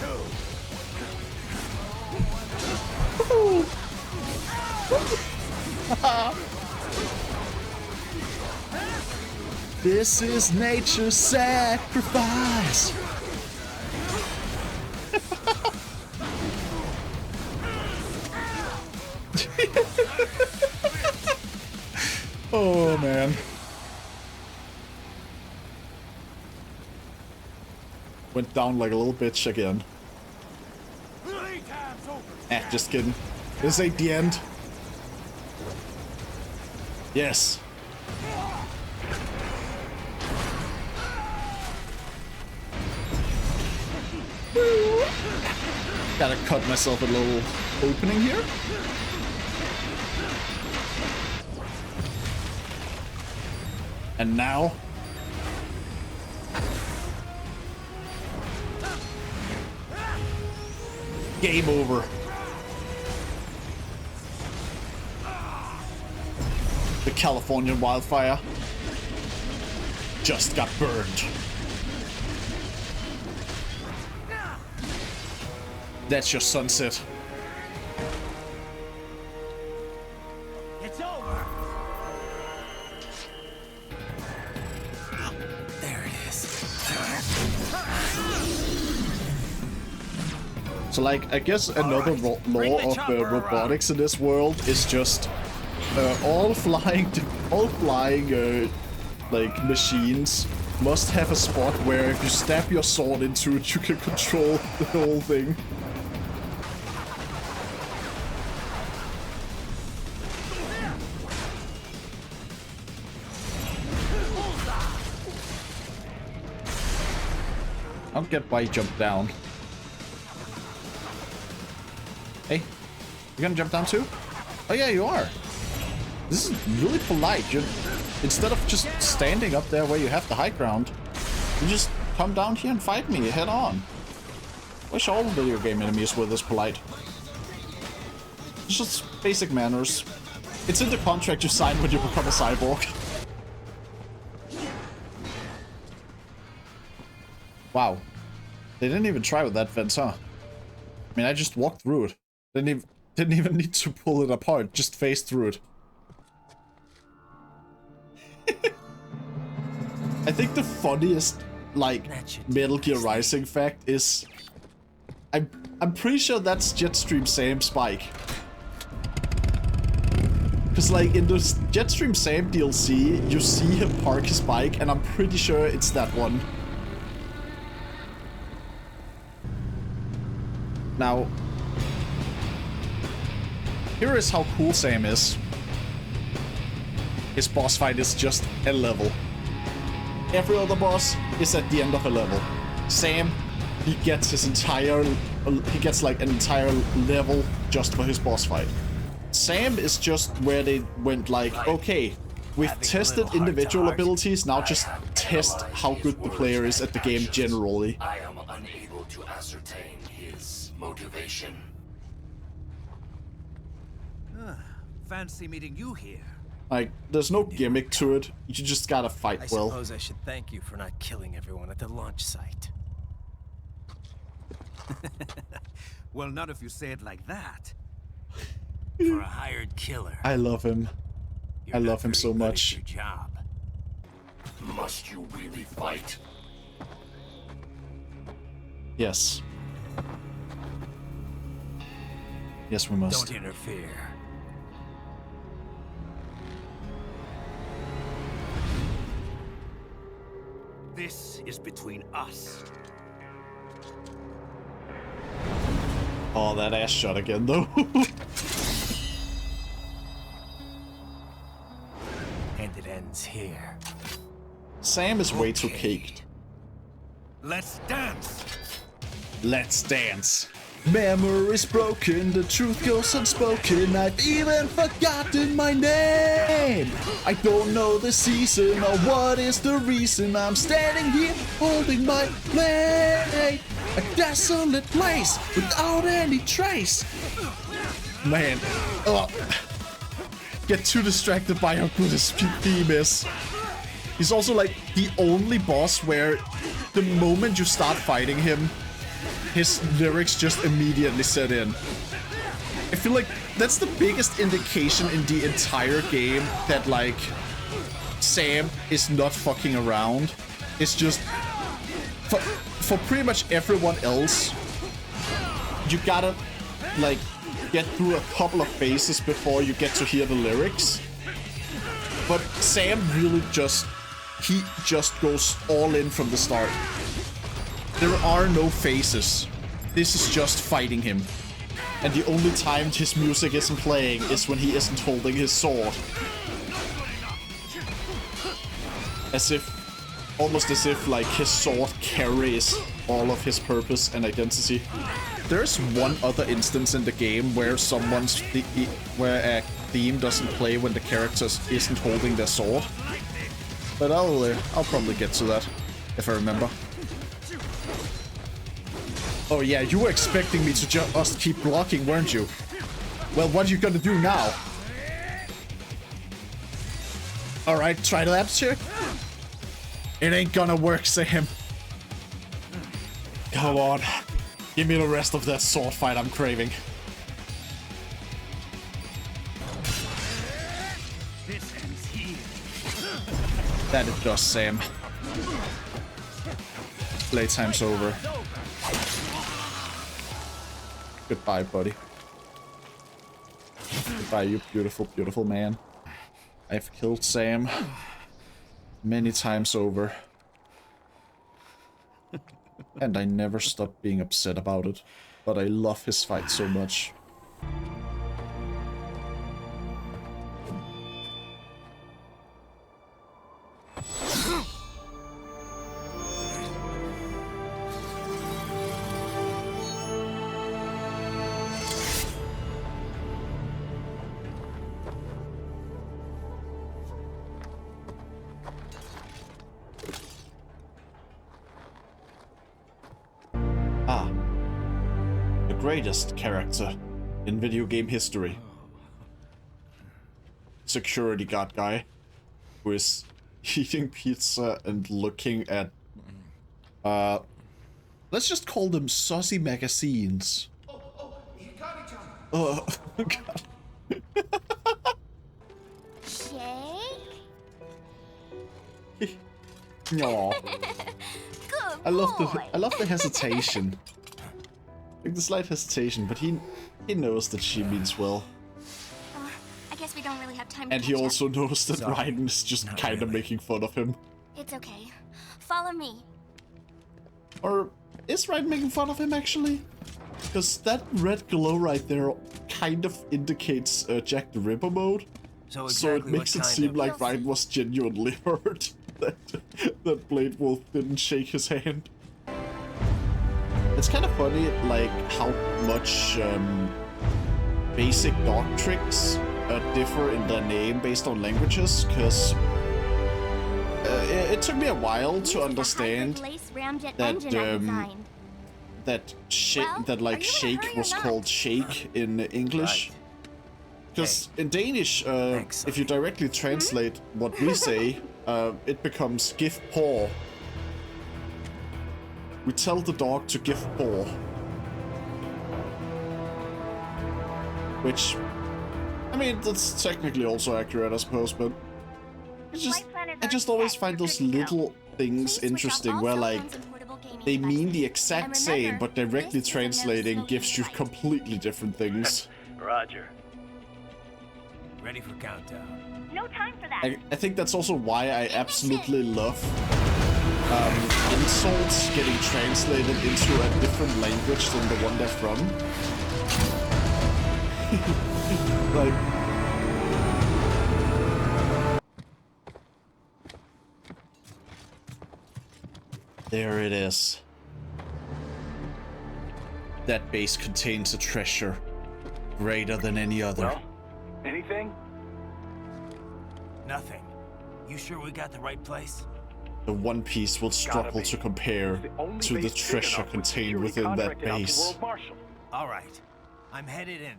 This is nature's sacrifice. Oh man. Went down like a little bitch again. Just kidding. This ain't the end. Yes. Gotta cut myself a little opening here. And now... game over. The Californian wildfire just got burned. That's your sunset. It's over. There it is. So, like, I guess another law of robotics in this world is just all flying, like machines must have a spot where if you stab your sword into it, you can control the whole thing. I don't get why you jumped down. Hey, you gonna jump down too? Oh yeah, you are. This is really polite. Instead of just standing up there where you have the high ground, you just come down here and fight me head on. Wish all video game enemies were this polite. It's just basic manners. It's in the contract you sign when you become a cyborg. Wow. They didn't even try with that fence, huh? I mean, I just walked through it. Didn't even need to pull it apart, just phased through it. I think the funniest, like, Metal Gear Rising fact is... I'm pretty sure that's Jetstream Sam Spike. Because, like, in the Jetstream Sam DLC, you see him park his bike, and I'm pretty sure it's that one. Now, here is how cool Sam is. His boss fight is just a level. Every other boss is at the end of a level. Sam he gets his entire, he gets like an entire level just for his boss fight. Sam is just where they went like, okay, we've tested individual abilities, now just test how good the player is at the game generally. I am unable to ascertain his motivation. Fancy meeting you here. Like, there's no gimmick to it. You just gotta fight I well. suppose I should thank you for not killing everyone at the launch site. Well, not if you say it like that. For a hired killer. I love him. I love him so much. Your job. Must you really fight? Yes. Yes, we must. Don't interfere. This is between us. Oh, that ass shot again, though. And it ends here. Sam is way too caked. Let's dance. Let's dance. Memory's broken, the truth goes unspoken. I've even forgotten my name. I don't know the season or what is the reason I'm standing here holding my blade. A desolate place without any trace. Man, get too distracted by how good his theme is. He's also like the only boss where the moment you start fighting him, his lyrics just immediately set in. I feel like that's the biggest indication in the entire game that like Sam is not fucking around. It's just for pretty much everyone else, you gotta like get through a couple of phases before you get to hear the lyrics. But Sam really just goes all in from the start. There are no phases. This is just fighting him. And the only time his music isn't playing is when he isn't holding his sword. Almost as if like his sword carries all of his purpose and identity. There's one other instance in the game where where a theme doesn't play when the character isn't holding their sword. But I'll probably get to that if I remember. Oh yeah, you were expecting me to just keep blocking, weren't you? Well, what are you gonna do now? Alright, try that check. It ain't gonna work, Sam. Come on. Give me the rest of that sword fight I'm craving. That it does, Sam. Playtime's over. Goodbye, buddy. Goodbye, you beautiful, beautiful man. I've killed Sam many times over. And I never stopped being upset about it. But I love his fight so much. Greatest character in video game history. Security guard guy who is eating pizza and looking at let's just call them saucy magazines. Oh god. Shake? Aww. Good I love the hesitation. Like the slight hesitation, but he knows that she means well. I guess we don't really have time to And he also knows that Ryan is just kind of making fun of him. It's okay. Follow me. Or is Ryan making fun of him, actually? Because that red glow right there kind of indicates Jack the Ripper mode. So it makes it seem like Ryan was genuinely hurt that Blade Wolf didn't shake his hand. it's kind of funny, like, how much basic dog tricks differ in their name based on languages, because it took me a while to understand that shake was called shake in English. Because in Danish, if you directly translate what we say, it becomes give paw. We tell the dog to give paw. Which, I mean, that's technically also accurate, I suppose, but I just always find those little things interesting where, like, they mean the exact same, but directly translating gives you completely different things. Roger. Ready for countdown. No time for that. I think that's also why I absolutely love insults getting translated into a different language than the one they're from. Like... There it is. That base contains a treasure greater than any other. Well, anything? Nothing. You sure we got the right place? The One Piece will struggle to compare to the treasure contained within that base. All right. I'm headed in.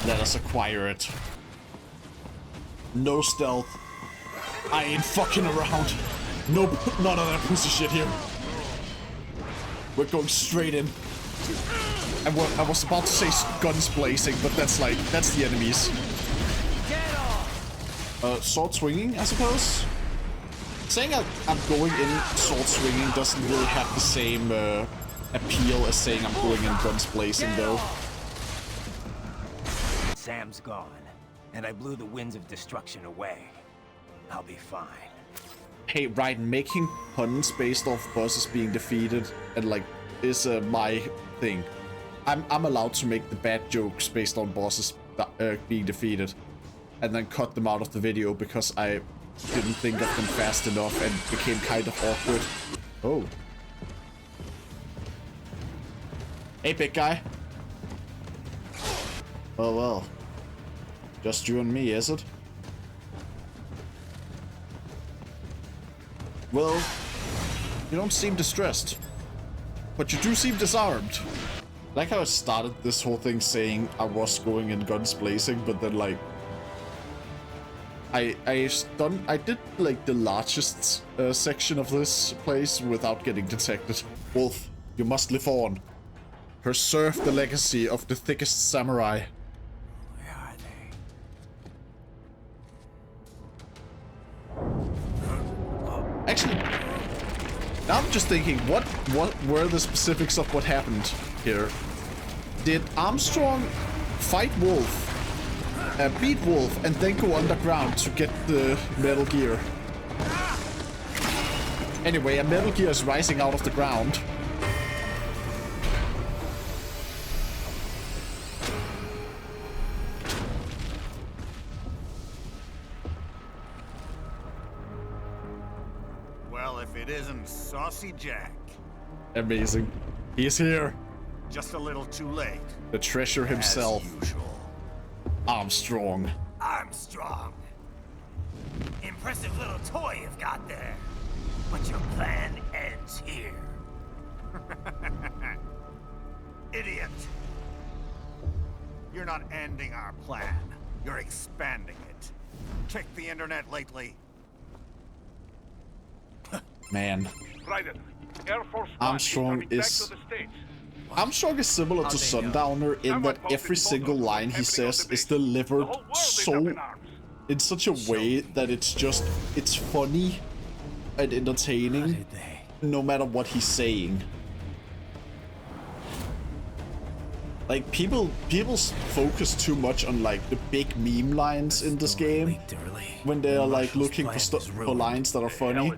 Let us acquire it. No stealth. I ain't fucking around. Nope, none of that piece of shit here. We're going straight in. I was about to say guns blazing, but that's the enemies. Sword swinging, I suppose? Saying I'm going in sword swinging doesn't really have the same appeal as saying I'm going in guns blazing, though. Sam's gone, and I blew the winds of destruction away. I'll be fine. Hey, right, making puns based off bosses being defeated and like is my thing. I'm allowed to make the bad jokes based on bosses being defeated, and then cut them out of the video because I didn't think of them fast enough and became kind of awkward. Oh. Hey, big guy. Oh well. Just you and me, is it? Well, you don't seem distressed, but you do seem disarmed. Like how I started this whole thing saying I was going in guns blazing, but then like I did like the largest section of this place without getting detected. Wolf, you must live on. Preserve the legacy of the thickest samurai. Where are they? Actually, now I'm just thinking, what were the specifics of what happened here? Did Armstrong fight Wolf, beat Wolf, and then go underground to get the Metal Gear? Anyway, a Metal Gear is rising out of the ground. Well, if it isn't Saucy Jack. Amazing. He's here. Just a little too late. The treasure himself. As usual. Armstrong. Armstrong. Impressive little toy you've got there. But your plan ends here. Idiot. You're not ending our plan. You're expanding it. Check the internet lately. Man. Ryder, Air Force Armstrong is similar to Sundowner in that every single line he says is delivered in such a way that it's funny and entertaining no matter what he's saying. Like people focus too much on like the big meme lines in this game when they're like looking for lines that are funny.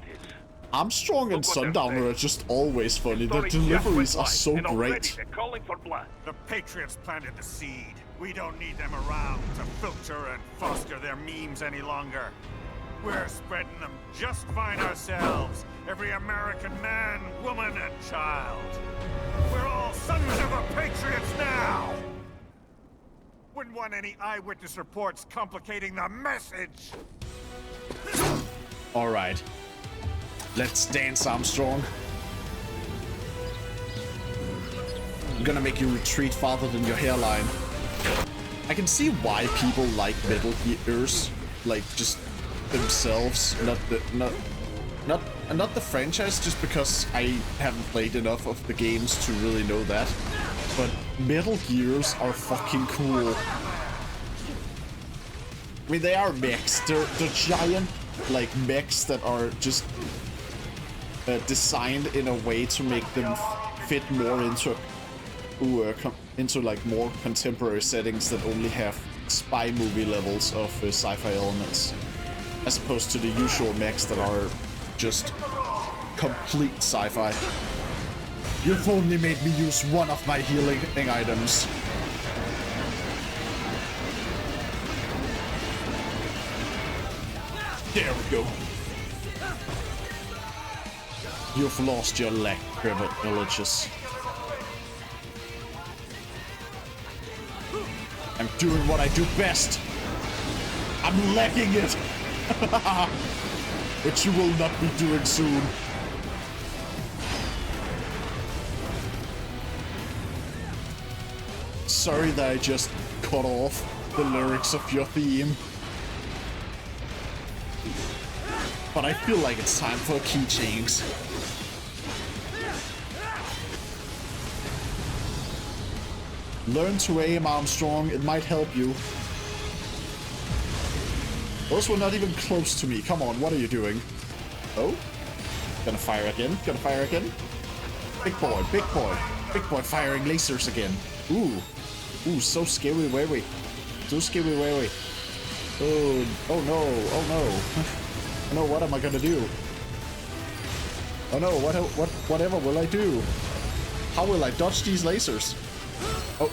Armstrong and Sundowner are just always funny. Their deliveries are so great. The Patriots planted the seed. We don't need them around to filter and foster their memes any longer. We're spreading them just fine ourselves. Every American man, woman, and child. We're all sons of the patriots now! Wouldn't want any eyewitness reports complicating the message. Alright. Let's dance, Armstrong. I'm gonna make you retreat farther than your hairline. I can see why people like Metal Gears, like just themselves, not the franchise, just because I haven't played enough of the games to really know that. But Metal Gears are fucking cool. I mean, they are mechs. They're giant, like, mechs that are just designed in a way to make them fit more into like more contemporary settings that only have spy movie levels of sci-fi elements, as opposed to the usual mechs that are just complete sci-fi. You've only made me use one of my healing items. There we go. You've lost your leg, privileges. I'm doing what I do best. I'm lacking it. Which you will not be doing soon. Sorry that I just cut off the lyrics of your theme. But I feel like it's time for a key change. Learn to aim, Armstrong. It might help you. Those were not even close to me. Come on, what are you doing? Oh? Gonna fire again. Gonna fire again. Big boy, big boy. Big boy firing lasers again. Ooh. Ooh, so scary wary. So scary wary. Oh, oh no, oh no. Oh no, what am I gonna do? Oh no, whatever will I do? How will I dodge these lasers? Oh.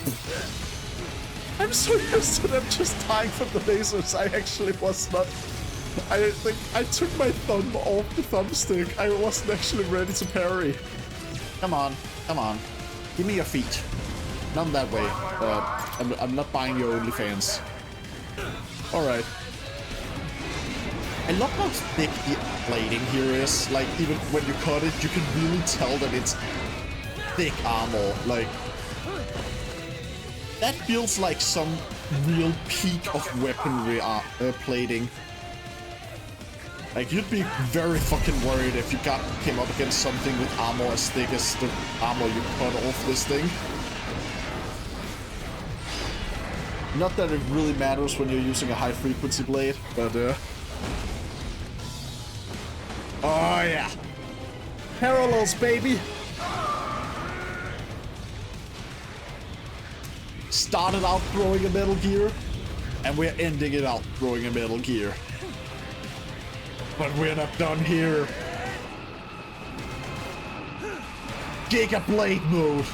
I'm so used to them just dying from the lasers. I actually was not. I think I took my thumb off the thumbstick. I wasn't actually ready to parry. Come on, come on. Give me your feet. Not that way. I'm not buying your OnlyFans. Alright. I love how thick the plating here is. Like, even when you cut it, you can really tell that it's thick armor. Like, that feels like some real peak of weaponry plating. Like, you'd be very fucking worried if you came up against something with armor as thick as the armor you cut off this thing. Not that it really matters when you're using a high-frequency blade, but oh yeah! Parallels, baby! Started out throwing a Metal Gear, and we're ending it out throwing a Metal Gear. But we're not done here. Giga Blade mode!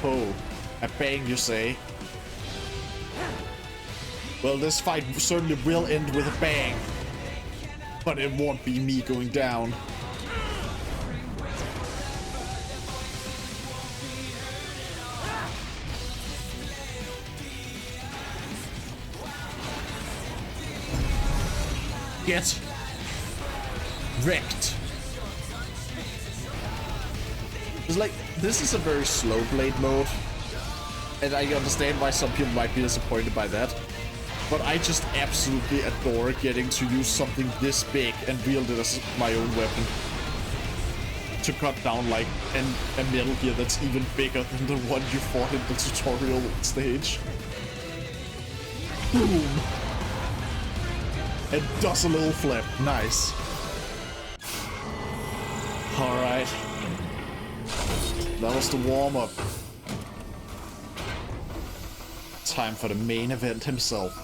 Oh, a bang, you say? Well, this fight certainly will end with a bang. But it won't be me going down. Get wrecked. It's like, this is a very slow blade mode, and I understand why some people might be disappointed by that, but I just absolutely adore getting to use something this big and wield it as my own weapon to cut down like a Metal Gear that's even bigger than the one you fought in the tutorial stage. Boom! And does a little flip. Nice. Alright. That was the warm-up. Time for the main event himself.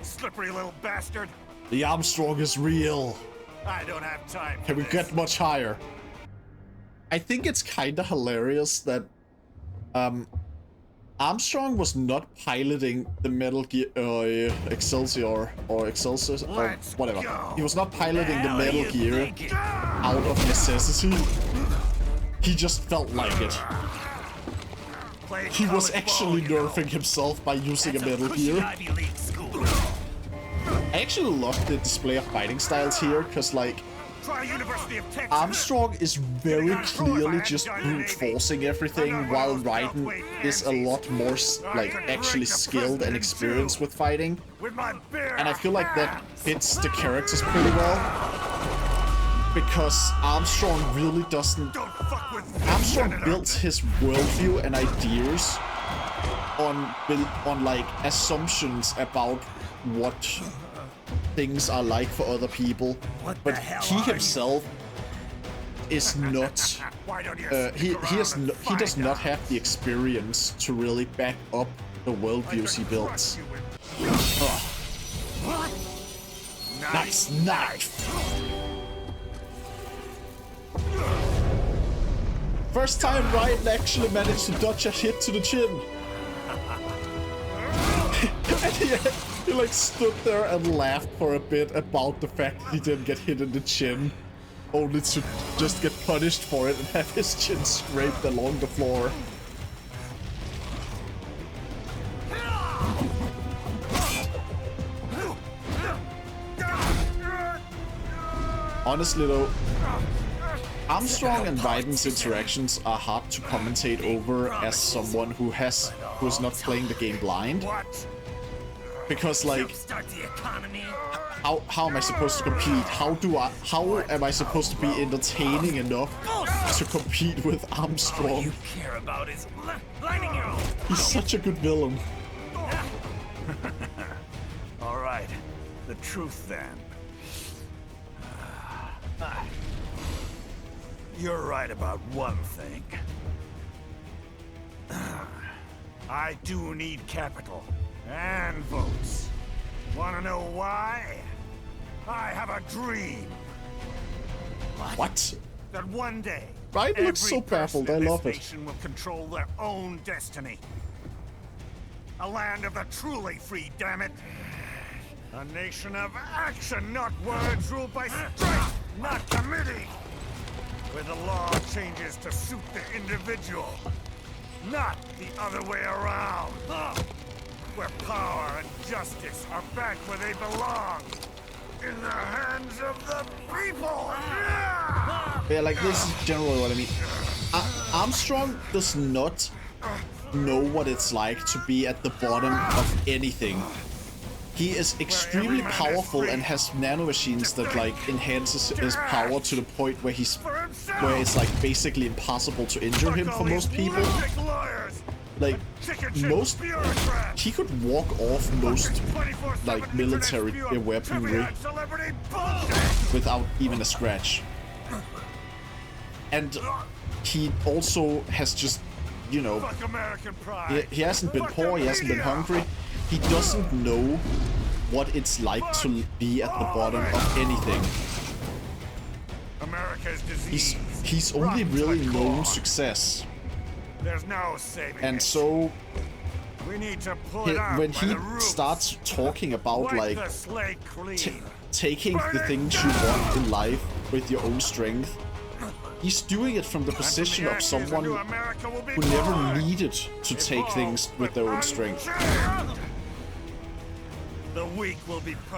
Slippery little bastard. The Armstrong is real. I don't have time. Can we get much higher? I think it's kind of hilarious that Armstrong was not piloting the Metal Gear Excelsior or Excelsior or whatever. He was not piloting the Metal Gear out of necessity. He just felt like it. He was actually nerfing himself by using a Metal Gear. I actually love the display of fighting styles here, because like Armstrong is very clearly just brute forcing everything, while Raiden is a lot more like actually skilled and experienced with fighting. And I feel like that fits the characters pretty well, because Armstrong really doesn't. Armstrong built his worldview and ideas on like assumptions about what things are like for other people, but he himself is not. He does not have the experience to really back up the worldviews he builds. Nice knife. First time Raiden actually managed to dodge a hit to the chin. And he like stood there and laughed for a bit about the fact that he didn't get hit in the chin, only to just get punished for it and have his chin scraped along the floor. Honestly though, Armstrong and Raiden's interactions are hard to commentate over as someone who is not playing the game blind. Because like, how am I supposed to compete? How am I supposed to be entertaining enough to compete with Armstrong? All you care about is lining your own. He's such a good villain. All right, the truth then. You're right about one thing. I do need capital and votes. Wanna know why? I have a dream. What? That one day, Raiden looks so baffled. I love it. nation will control their own destiny. A land of the truly free, damn it. A nation of action, not words, ruled by strength, not committee. Where the law changes to suit the individual, not the other way around. Where power and justice are back where they belong. In the hands of the people! Yeah, like this is generally what I mean. Armstrong does not know what it's like to be at the bottom of anything. He is extremely powerful and has nanomachines that like enhances his power to the point where it's like basically impossible to injure him for most people. Like he could walk off most like military weaponry without even a scratch. And he also has just, you know, he hasn't been poor, he hasn't been hungry. He doesn't know what it's like to be at the bottom of anything. He's only really known success. There's no saving and so we need to pull it out when he starts talking about like taking the things you want in life with your own strength, he's doing it from the position of someone who never needed to take things with their own strength.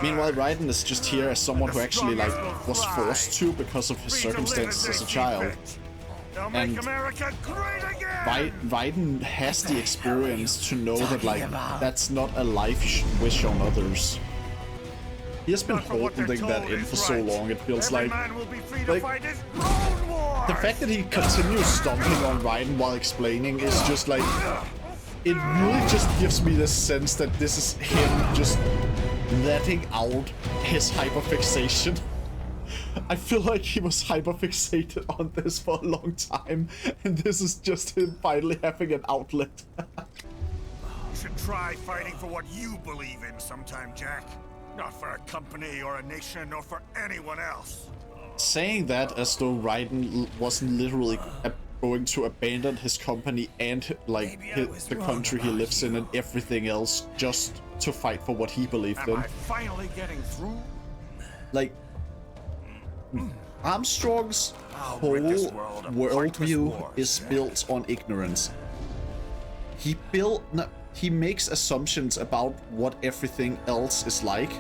Meanwhile, Raiden is just here as someone who actually like was forced to because of his circumstances as a child. And Raiden has the experience to know that like that's not a life you should wish on others. He has been holding that in for so long, it feels like the fact that he continues stomping on Raiden while explaining is just like, it really just gives me this sense that this is him just letting out his hyperfixation. I feel like he was hyperfixated on this for a long time, and this is just him finally having an outlet. You should try fighting for what you believe in sometime, Jack. Not for a company or a nation or for anyone else. Saying that as though Raiden wasn't literally going to abandon his company and like the country he lives in and everything else just to fight for what he believed in. Am I finally getting through? Like, Armstrong's whole worldview is built on ignorance. He makes assumptions about what everything else is like,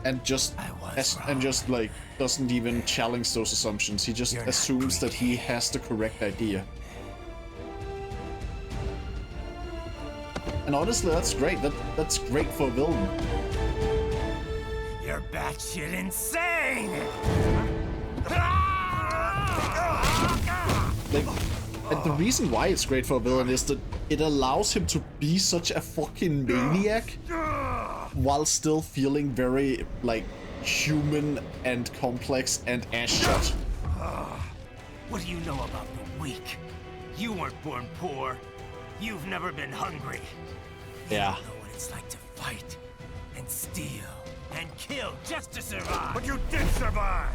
and just like doesn't even challenge those assumptions. He just assumes that he has the correct idea. And honestly, that's great. That's great for a villain. You're batshit insane! Like, and the reason why it's great for a villain is that it allows him to be such a fucking maniac while still feeling very, like, human and complex and ass-shot. What do you know about the weak? You weren't born poor. You've never been hungry. Yeah. You know what it's like to fight and steal and kill just to survive. But you did survive!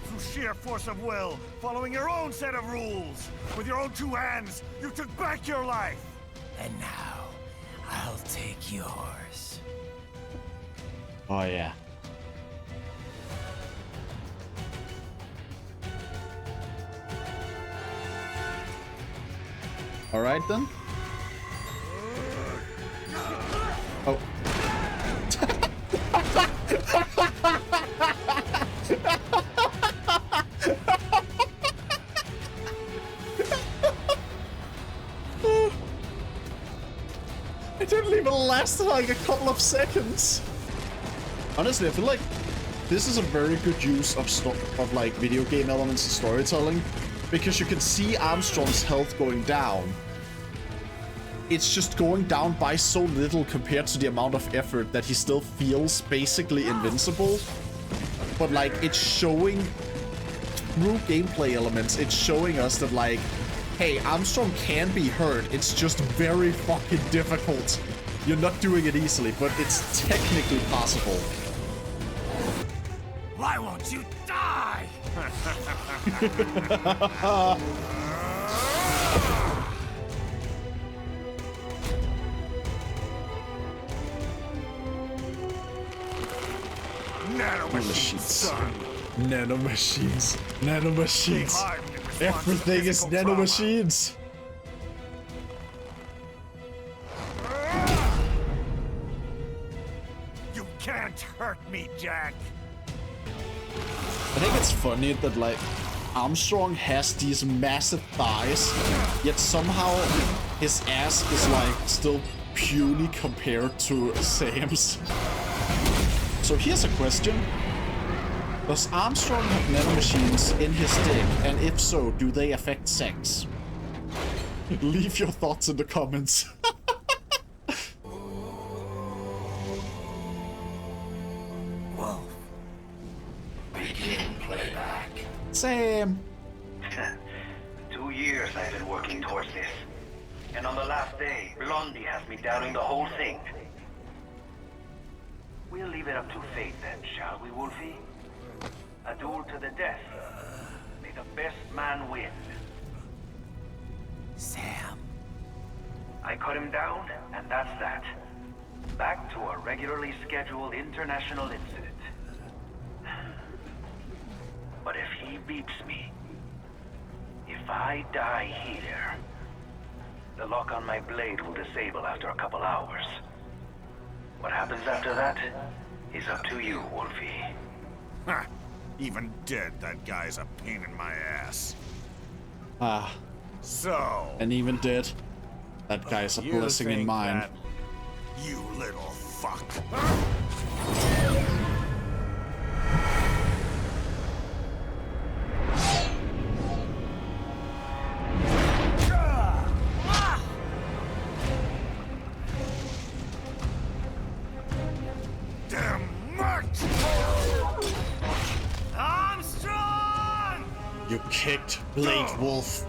Through sheer force of will, following your own set of rules. With your own two hands, you took back your life! And now, I'll take yours. Oh, yeah. All right, then. Oh. It didn't even last like a couple of seconds. Honestly, I feel like this is a very good use of like video game elements and storytelling, because you can see Armstrong's health going down. It's just going down by so little compared to the amount of effort that he still feels basically invincible. But like, it's showing through gameplay elements, it's showing us that like, hey, Armstrong can be hurt, it's just very fucking difficult. You're not doing it easily, but it's technically possible. Why won't you die? Nanomachines, son. Nanomachines. Nanomachines. Everything is nanomachines. You can't hurt me, Jack. I think it's funny that like Armstrong has these massive thighs, yet somehow his ass is like still puny compared to Sam's. So here's a question. Does Armstrong have nanomachines in his dick, and if so, do they affect sex? Leave your thoughts in the comments. Whoa. Begin playback. Sam. 2 years I've been working towards this. And on the last day, Blondie has me doubting the whole thing. We'll leave it up to fate then, shall we, Wolfie? A duel to the death. May the best man win. Sam. I cut him down, and that's that. Back to a regularly scheduled international incident. But if he beats me, if I die here, the lock on my blade will disable after a couple hours. What happens after that is up to you, Wolfie. Ha! Even dead, that guy's a pain in my ass. Ah. So. And even dead, that guy's a blessing in mine. That, you little fuck. You kicked Blade Wolf.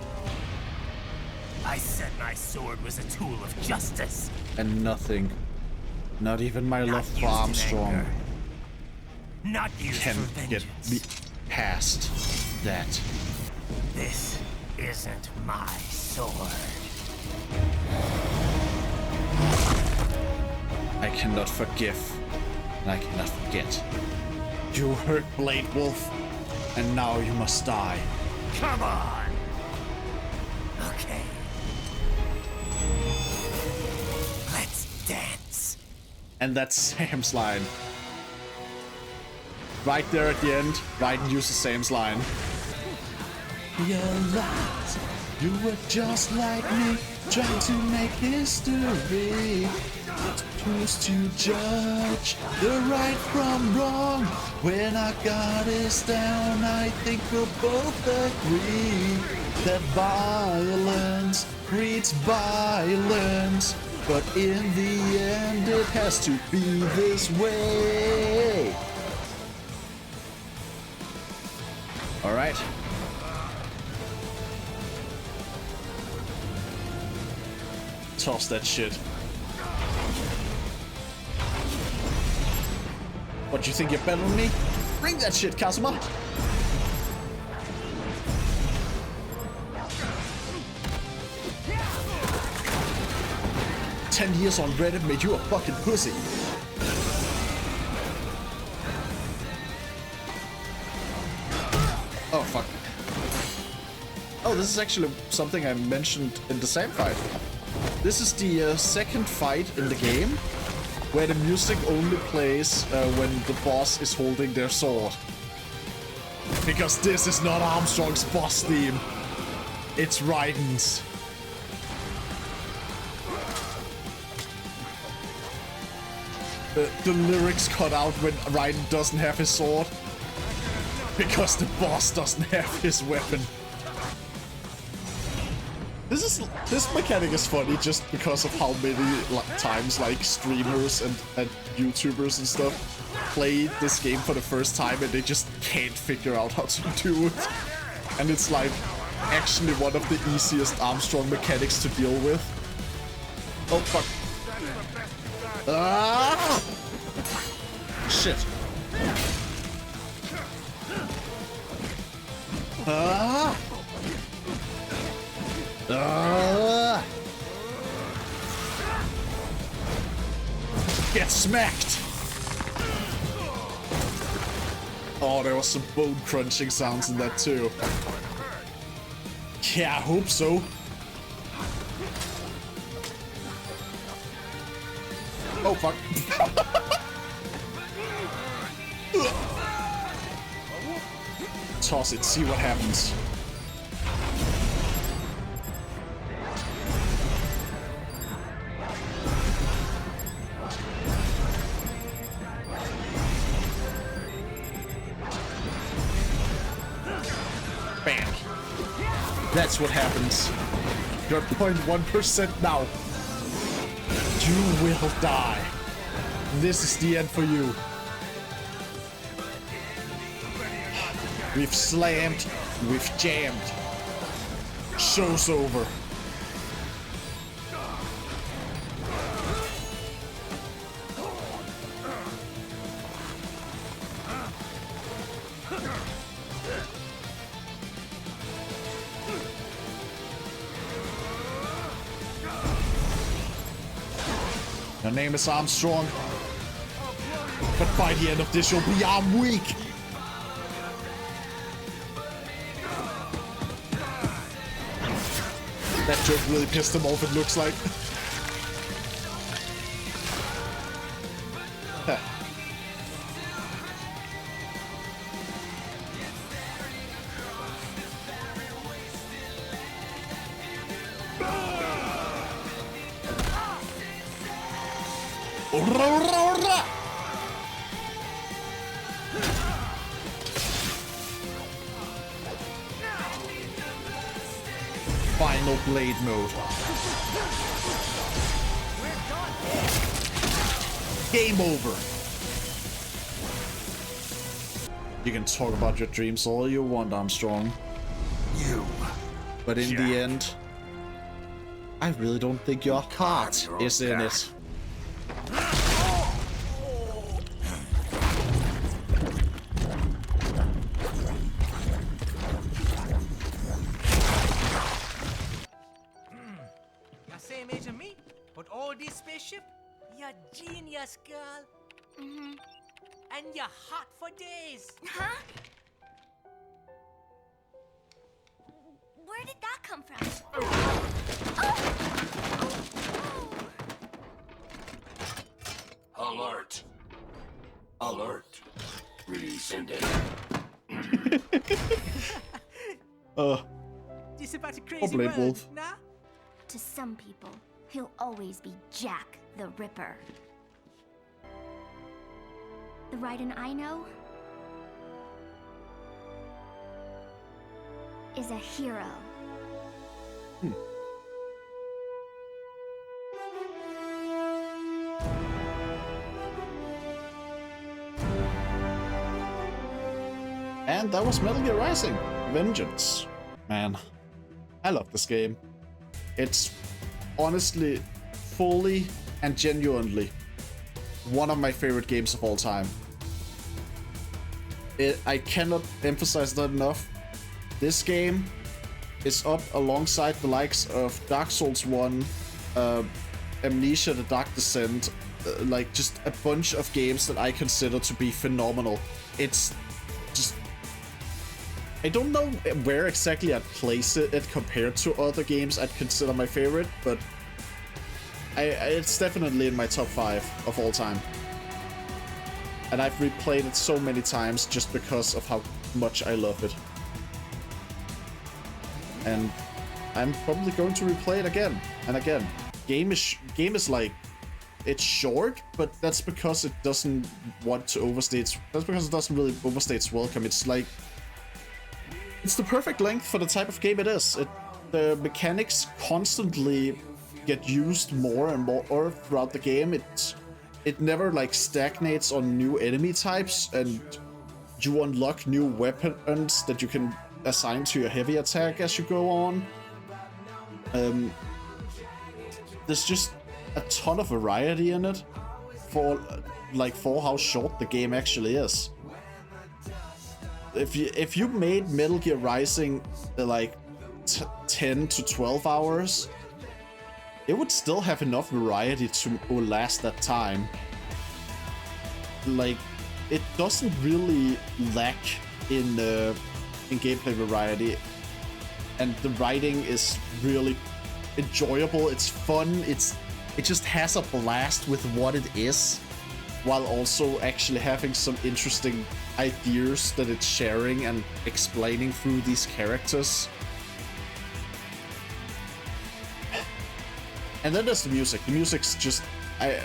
I said my sword was a tool of justice. And nothing Not even my love for Armstrong Not used can for get vengeance. me past that. This isn't my sword. I cannot forgive, and I cannot forget. You hurt Blade Wolf, and now you must die. Come on. Okay. Let's dance. And that's Sam's line. Right there at the end, Raiden uses Sam's line. Realize you were just like me, trying to make history. Who's to judge the right from wrong? When our guard is down, I think we'll both agree that violence breeds violence. But in the end, it has to be this way. All right. Toss that shit. What, you think you're better than me? Bring that shit, Kazuma! "10 years on Reddit made you a fucking pussy." Oh, fuck. Oh, this is actually something I mentioned in the same fight. This is the second fight in the game where the music only plays when the boss is holding their sword. Because this is not Armstrong's boss theme. It's Raiden's. The lyrics cut out when Raiden doesn't have his sword. Because the boss doesn't have his weapon. This mechanic is funny just because of how many times like streamers and YouTubers and stuff play this game for the first time and they just can't figure out how to do it. And it's like actually one of the easiest Armstrong mechanics to deal with. Oh fuck. Ah! Shit. Ah! Get smacked! Oh, there was some bone crunching sounds in that too. Yeah, I hope so. Oh, fuck. Toss it, see what happens. Bam. That's what happens. You're at 0.1% now. You will die. This is the end for you. We've slammed, we've jammed. Show's over. Your name is Armstrong, but by the end of this you'll be arm weak. That joke really pissed him off, it looks like. Final blade mode. Game over. You can talk about your dreams all you want, Armstrong. But in the end, I really don't think your heart is in it. spaceship? You're genius, girl. Mm-hmm. And you're hot for days. Huh? Where did that come from? Alert. Alert. Rescinding. This about a Oh, crazy Blade world, Wolf. nah? To some people, he'll always be Jack the Ripper. The Raiden I know is a hero. And that was Metal Gear Rising: Revengeance. Man, I love this game. It's honestly, fully and genuinely one of my favorite games of all time. I cannot emphasize that enough. This game is up alongside the likes of Dark Souls 1, Amnesia: The Dark Descent, like just a bunch of games that I consider to be phenomenal. It's just... I don't know where exactly I'd place it compared to other games I'd consider my favorite, but it's definitely in my top 5 of all time. And I've replayed it so many times just because of how much I love it. And I'm probably going to replay it again and again. Game is like, it's short, but that's because it doesn't want to overstay its... That's because it doesn't really overstay its welcome. It's like... It's the perfect length for the type of game it is. The mechanics constantly get used more and more throughout the game. It never like stagnates on new enemy types, and you unlock new weapons that you can assign to your heavy attack as you go on. There's just a ton of variety in it for how short the game actually is. If you made Metal Gear Rising like 10 to 12 hours, it would still have enough variety to last that time. Like, it doesn't really lack in gameplay variety, and the writing is really enjoyable. It's fun. It just has a blast with what it is, while also actually having some interesting ideas that it's sharing and explaining through these characters. And then there's the music. The music's just, I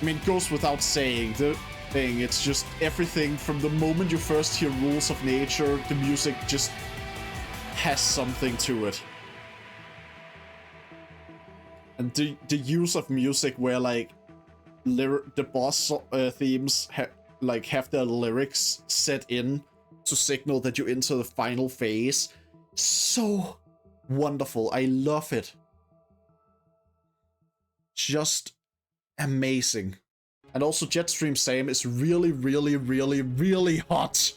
mean, it goes without saying. The thing, it's just everything from the moment you first hear Rules of Nature, the music just has something to it. And the use of music where like the boss themes have their lyrics set in to signal that you enter the final phase. So wonderful. I love it. Just amazing. And also Jetstream Sam is really, really, really, really hot.